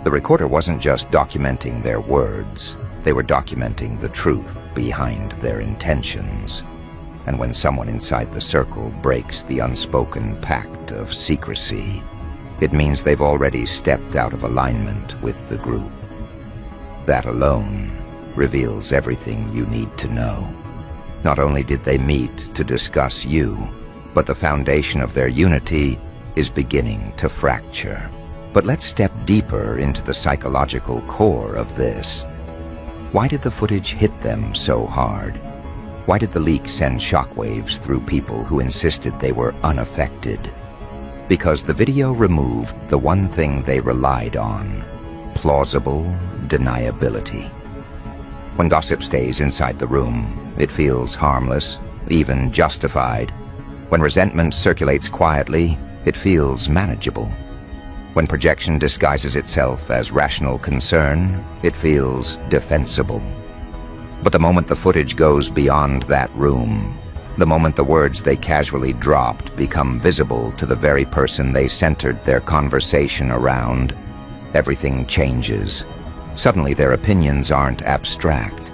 The recorder wasn't just documenting their words. They were documenting the truth behind their intentions. And when someone inside the circle breaks the unspoken pact of secrecy, it means they've already stepped out of alignment with the group. That alone reveals everything you need to know. Not only did they meet to discuss you, but the foundation of their unity is beginning to fracture. But let's step deeper into the psychological core of this. Why did the footage hit them so hard? Why did the leak send shockwaves through people who insisted they were unaffected? Because the video removed the one thing they relied on: plausible deniability. When gossip stays inside the room, it feels harmless, even justified. When resentment circulates quietly, it feels manageable. When projection disguises itself as rational concern, it feels defensible. But the moment the footage goes beyond that room, the moment the words they casually dropped become visible to the very person they centered their conversation around, everything changes. Suddenly their opinions aren't abstract.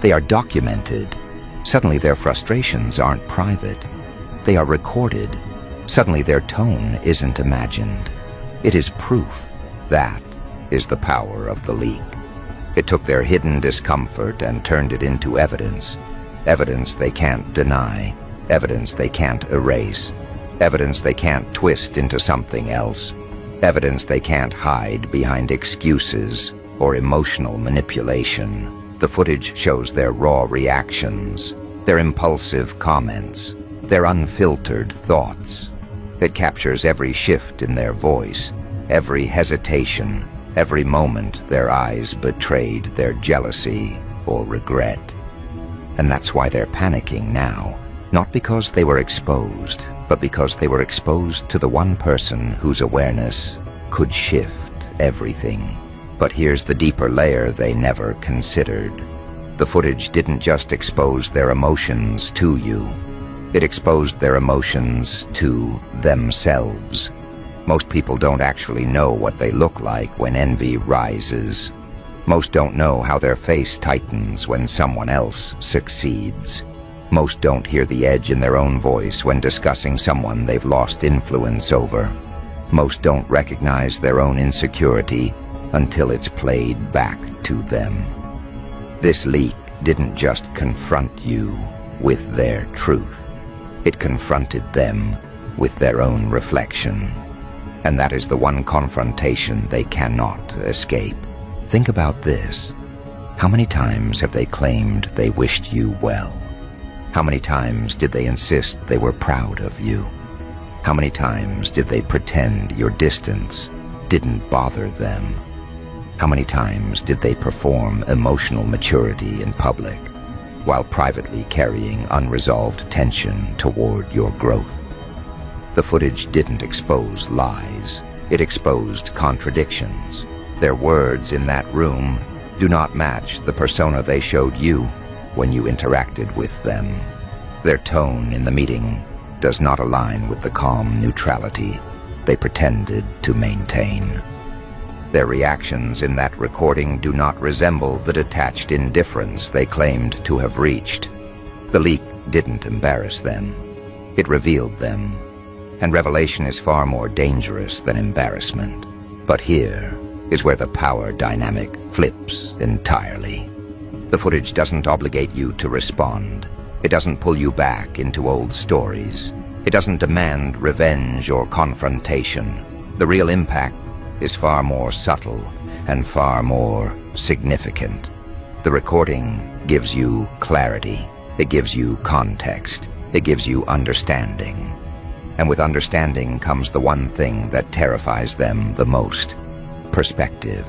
They are documented. Suddenly their frustrations aren't private. They are recorded. Suddenly their tone isn't imagined. It is proof. That is the power of the leak. It took their hidden discomfort and turned it into evidence. Evidence they can't deny. Evidence they can't erase. Evidence they can't twist into something else. Evidence they can't hide behind excuses or emotional manipulation. The footage shows their raw reactions, their impulsive comments, their unfiltered thoughts. It captures every shift in their voice, every hesitation, every moment their eyes betrayed their jealousy or regret. And that's why they're panicking now, not because they were exposed, but because they were exposed to the one person whose awareness could shift everything. But here's the deeper layer they never considered. The footage didn't just expose their emotions to you. It exposed their emotions to themselves. Most people don't actually know what they look like when envy rises. Most don't know how their face tightens when someone else succeeds. Most don't hear the edge in their own voice when discussing someone they've lost influence over. Most don't recognize their own insecurity until it's played back to them. This leak didn't just confront you with their truth. It confronted them with their own reflection. And that is the one confrontation they cannot escape. Think about this. How many times have they claimed they wished you well? How many times did they insist they were proud of you? How many times did they pretend your distance didn't bother them? How many times did they perform emotional maturity in public while privately carrying unresolved tension toward your growth? The footage didn't expose lies. It exposed contradictions. Their words in that room do not match the persona they showed you when you interacted with them. Their tone in the meeting does not align with the calm neutrality they pretended to maintain. Their reactions in that recording do not resemble the detached indifference they claimed to have reached. The leak didn't embarrass them. It revealed them. And revelation is far more dangerous than embarrassment. But here is where the power dynamic flips entirely. The footage doesn't obligate you to respond. It doesn't pull you back into old stories. It doesn't demand revenge or confrontation. The real impact is far more subtle and far more significant. The recording gives you clarity. It gives you context. It gives you understanding. And with understanding comes the one thing that terrifies them the most: perspective.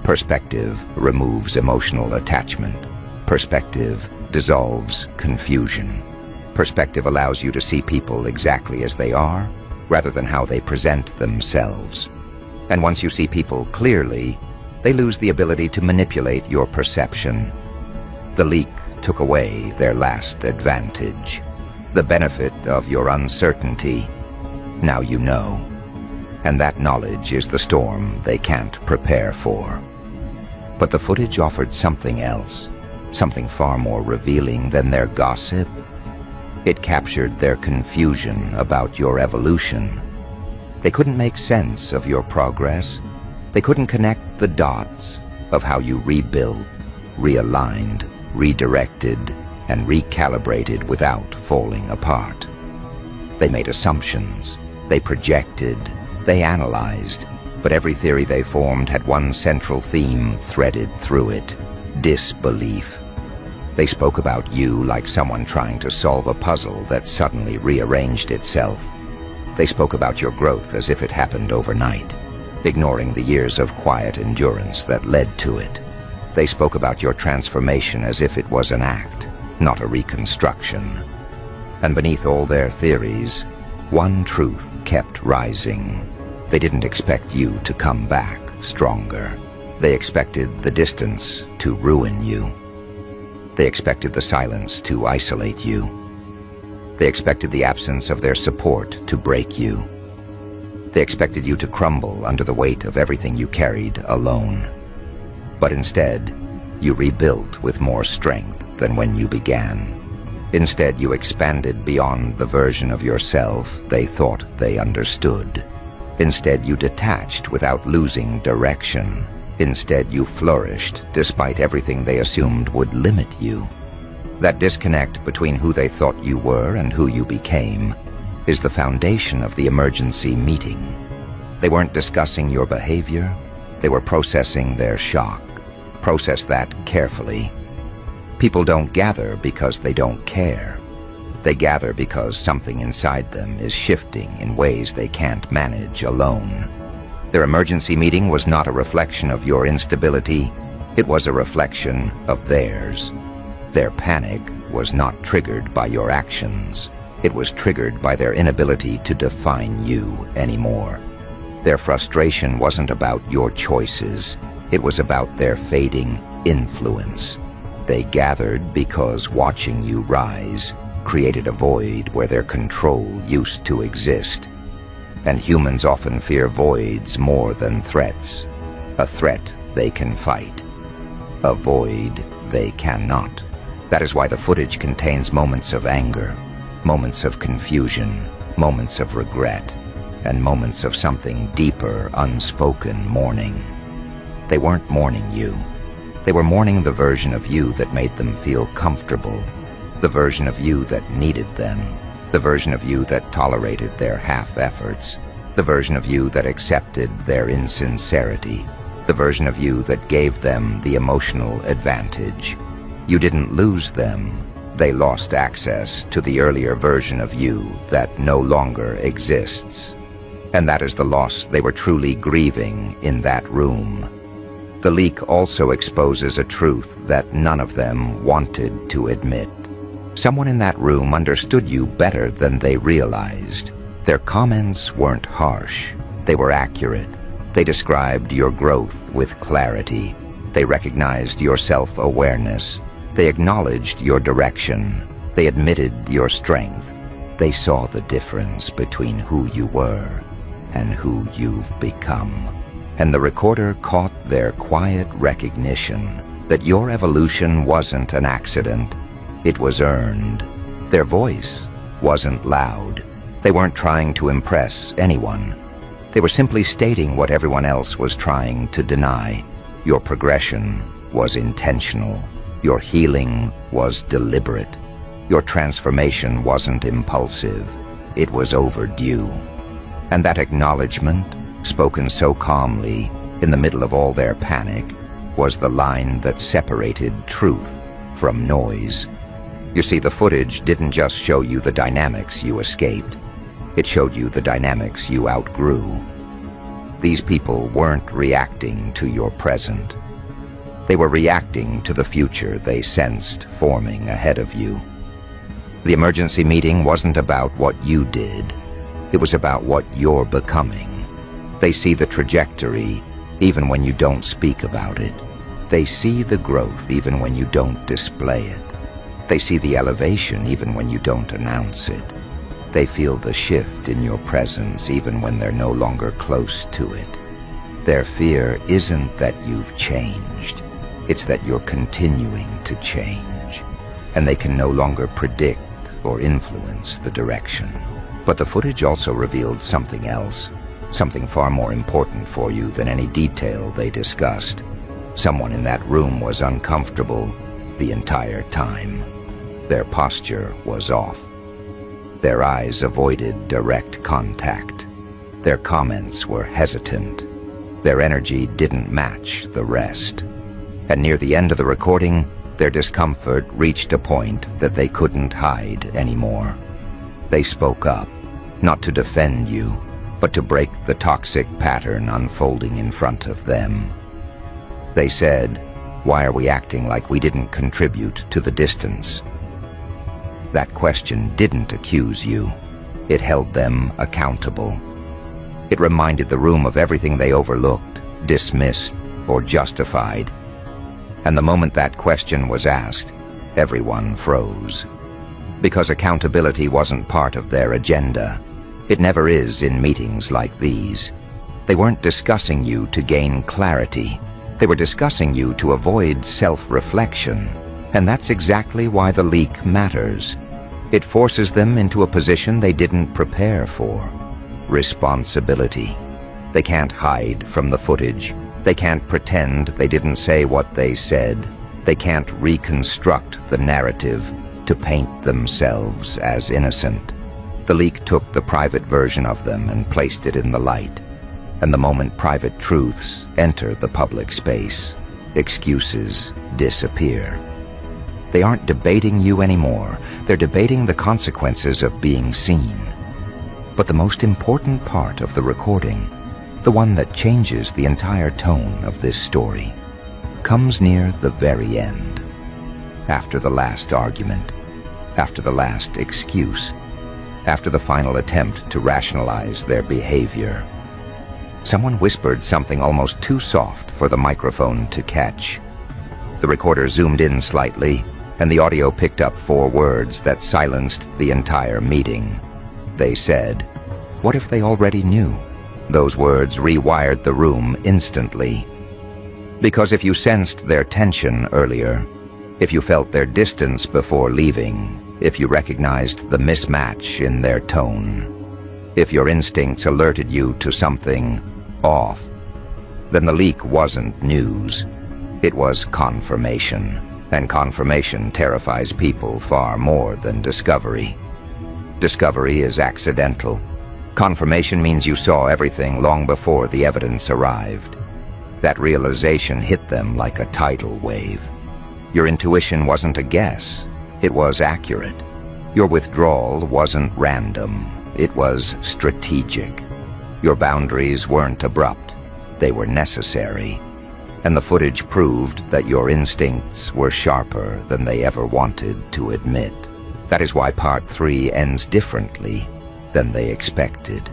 Perspective removes emotional attachment. Perspective dissolves confusion. Perspective allows you to see people exactly as they are, rather than how they present themselves. And once you see people clearly, they lose the ability to manipulate your perception. The leak took away their last advantage. The benefit of your uncertainty. Now you know. And that knowledge is the storm they can't prepare for. But the footage offered something else, something far more revealing than their gossip. It captured their confusion about your evolution. They couldn't make sense of your progress. They couldn't connect the dots of how you rebuilt, realigned, redirected, and recalibrated without falling apart. They made assumptions, they projected, they analyzed, but every theory they formed had one central theme threaded through it: disbelief. They spoke about you like someone trying to solve a puzzle that suddenly rearranged itself. They spoke about your growth as if it happened overnight, ignoring the years of quiet endurance that led to it. They spoke about your transformation as if it was an act, not a reconstruction. And beneath all their theories, one truth kept rising. They didn't expect you to come back stronger. They expected the distance to ruin you. They expected the silence to isolate you. They expected the absence of their support to break you. They expected you to crumble under the weight of everything you carried alone. But instead, you rebuilt with more strength than when you began. Instead, you expanded beyond the version of yourself they thought they understood. Instead, you detached without losing direction. Instead, you flourished despite everything they assumed would limit you. That disconnect between who they thought you were and who you became is the foundation of the emergency meeting. They weren't discussing your behavior, they were processing their shock. Process that carefully. People don't gather because they don't care. They gather because something inside them is shifting in ways they can't manage alone. Their emergency meeting was not a reflection of your instability, it was a reflection of theirs. Their panic was not triggered by your actions. It was triggered by their inability to define you anymore. Their frustration wasn't about your choices. It was about their fading influence. They gathered because watching you rise created a void where their control used to exist. And humans often fear voids more than threats. A threat they can fight. A void they cannot. That is why the footage contains moments of anger, moments of confusion, moments of regret, and moments of something deeper, unspoken mourning. They weren't mourning you. They were mourning the version of you that made them feel comfortable, the version of you that needed them, the version of you that tolerated their half-efforts, the version of you that accepted their insincerity, the version of you that gave them the emotional advantage. You didn't lose them. They lost access to the earlier version of you that no longer exists. And that is the loss they were truly grieving in that room. The leak also exposes a truth that none of them wanted to admit. Someone in that room understood you better than they realized. Their comments weren't harsh. They were accurate. They described your growth with clarity. They recognized your self-awareness. They acknowledged your direction. They admitted your strength. They saw the difference between who you were and who you've become. And the recorder caught their quiet recognition that your evolution wasn't an accident. It was earned. Their voice wasn't loud. They weren't trying to impress anyone. They were simply stating what everyone else was trying to deny. Your progression was intentional. Your healing was deliberate. Your transformation wasn't impulsive. It was overdue. And that acknowledgement, spoken so calmly in the middle of all their panic, was the line that separated truth from noise. You see, the footage didn't just show you the dynamics you escaped. It showed you the dynamics you outgrew. These people weren't reacting to your present. They were reacting to the future they sensed forming ahead of you. The emergency meeting wasn't about what you did. It was about what you're becoming. They see the trajectory even when you don't speak about it. They see the growth even when you don't display it. They see the elevation even when you don't announce it. They feel the shift in your presence even when they're no longer close to it. Their fear isn't that you've changed. It's that you're continuing to change. And they can no longer predict or influence the direction. But the footage also revealed something else, something far more important for you than any detail they discussed. Someone in that room was uncomfortable the entire time. Their posture was off. Their eyes avoided direct contact. Their comments were hesitant. Their energy didn't match the rest. And near the end of the recording, their discomfort reached a point that they couldn't hide anymore. They spoke up, not to defend you, but to break the toxic pattern unfolding in front of them. They said, "Why are we acting like we didn't contribute to the distance?" That question didn't accuse you. It held them accountable. It reminded the room of everything they overlooked, dismissed, or justified. And the moment that question was asked, everyone froze. Because accountability wasn't part of their agenda. It never is in meetings like these. They weren't discussing you to gain clarity. They were discussing you to avoid self-reflection. And that's exactly why the leak matters. It forces them into a position they didn't prepare for. Responsibility. They can't hide from the footage. They can't pretend they didn't say what they said. They can't reconstruct the narrative to paint themselves as innocent. The leak took the private version of them and placed it in the light. And the moment private truths enter the public space, excuses disappear. They aren't debating you anymore. They're debating the consequences of being seen. But the most important part of the recording, the one that changes the entire tone of this story, comes near the very end. After the last argument, after the last excuse, after the final attempt to rationalize their behavior. Someone whispered something almost too soft for the microphone to catch. The recorder zoomed in slightly, and the audio picked up 4 words that silenced the entire meeting. They said, "What if they already knew?" Those words rewired the room instantly. Because if you sensed their tension earlier, if you felt their distance before leaving, if you recognized the mismatch in their tone, if your instincts alerted you to something off, then the leak wasn't news. It was confirmation, and confirmation terrifies people far more than discovery. Discovery is accidental. Confirmation means you saw everything long before the evidence arrived. That realization hit them like a tidal wave. Your intuition wasn't a guess, it was accurate. Your withdrawal wasn't random, it was strategic. Your boundaries weren't abrupt, they were necessary. And the footage proved that your instincts were sharper than they ever wanted to admit. That is why Part 3 ends differently than they expected.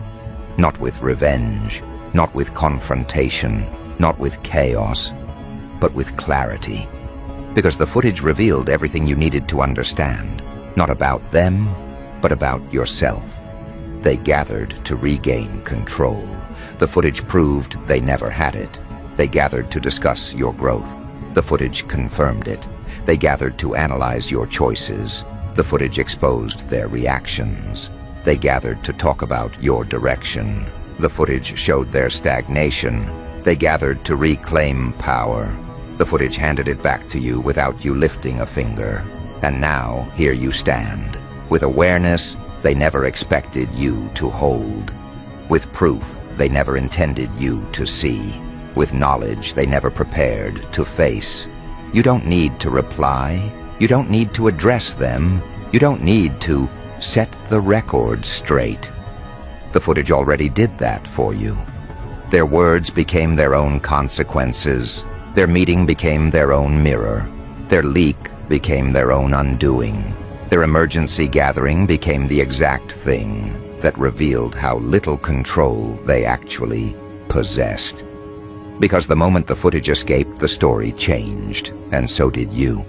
Not with revenge, not with confrontation, not with chaos, but with clarity. Because the footage revealed everything you needed to understand, not about them, but about yourself. They gathered to regain control. The footage proved they never had it. They gathered to discuss your growth. The footage confirmed it. They gathered to analyze your choices. The footage exposed their reactions. They gathered to talk about your direction. The footage showed their stagnation. They gathered to reclaim power. The footage handed it back to you without you lifting a finger. And now, here you stand, with awareness they never expected you to hold, with proof they never intended you to see, with knowledge they never prepared to face. You don't need to reply. You don't need to address them. You don't need to set the record straight. The footage already did that for you. Their words became their own consequences. Their meeting became their own mirror. Their leak became their own undoing. Their emergency gathering became the exact thing that revealed how little control they actually possessed. Because the moment the footage escaped, the story changed, and so did you.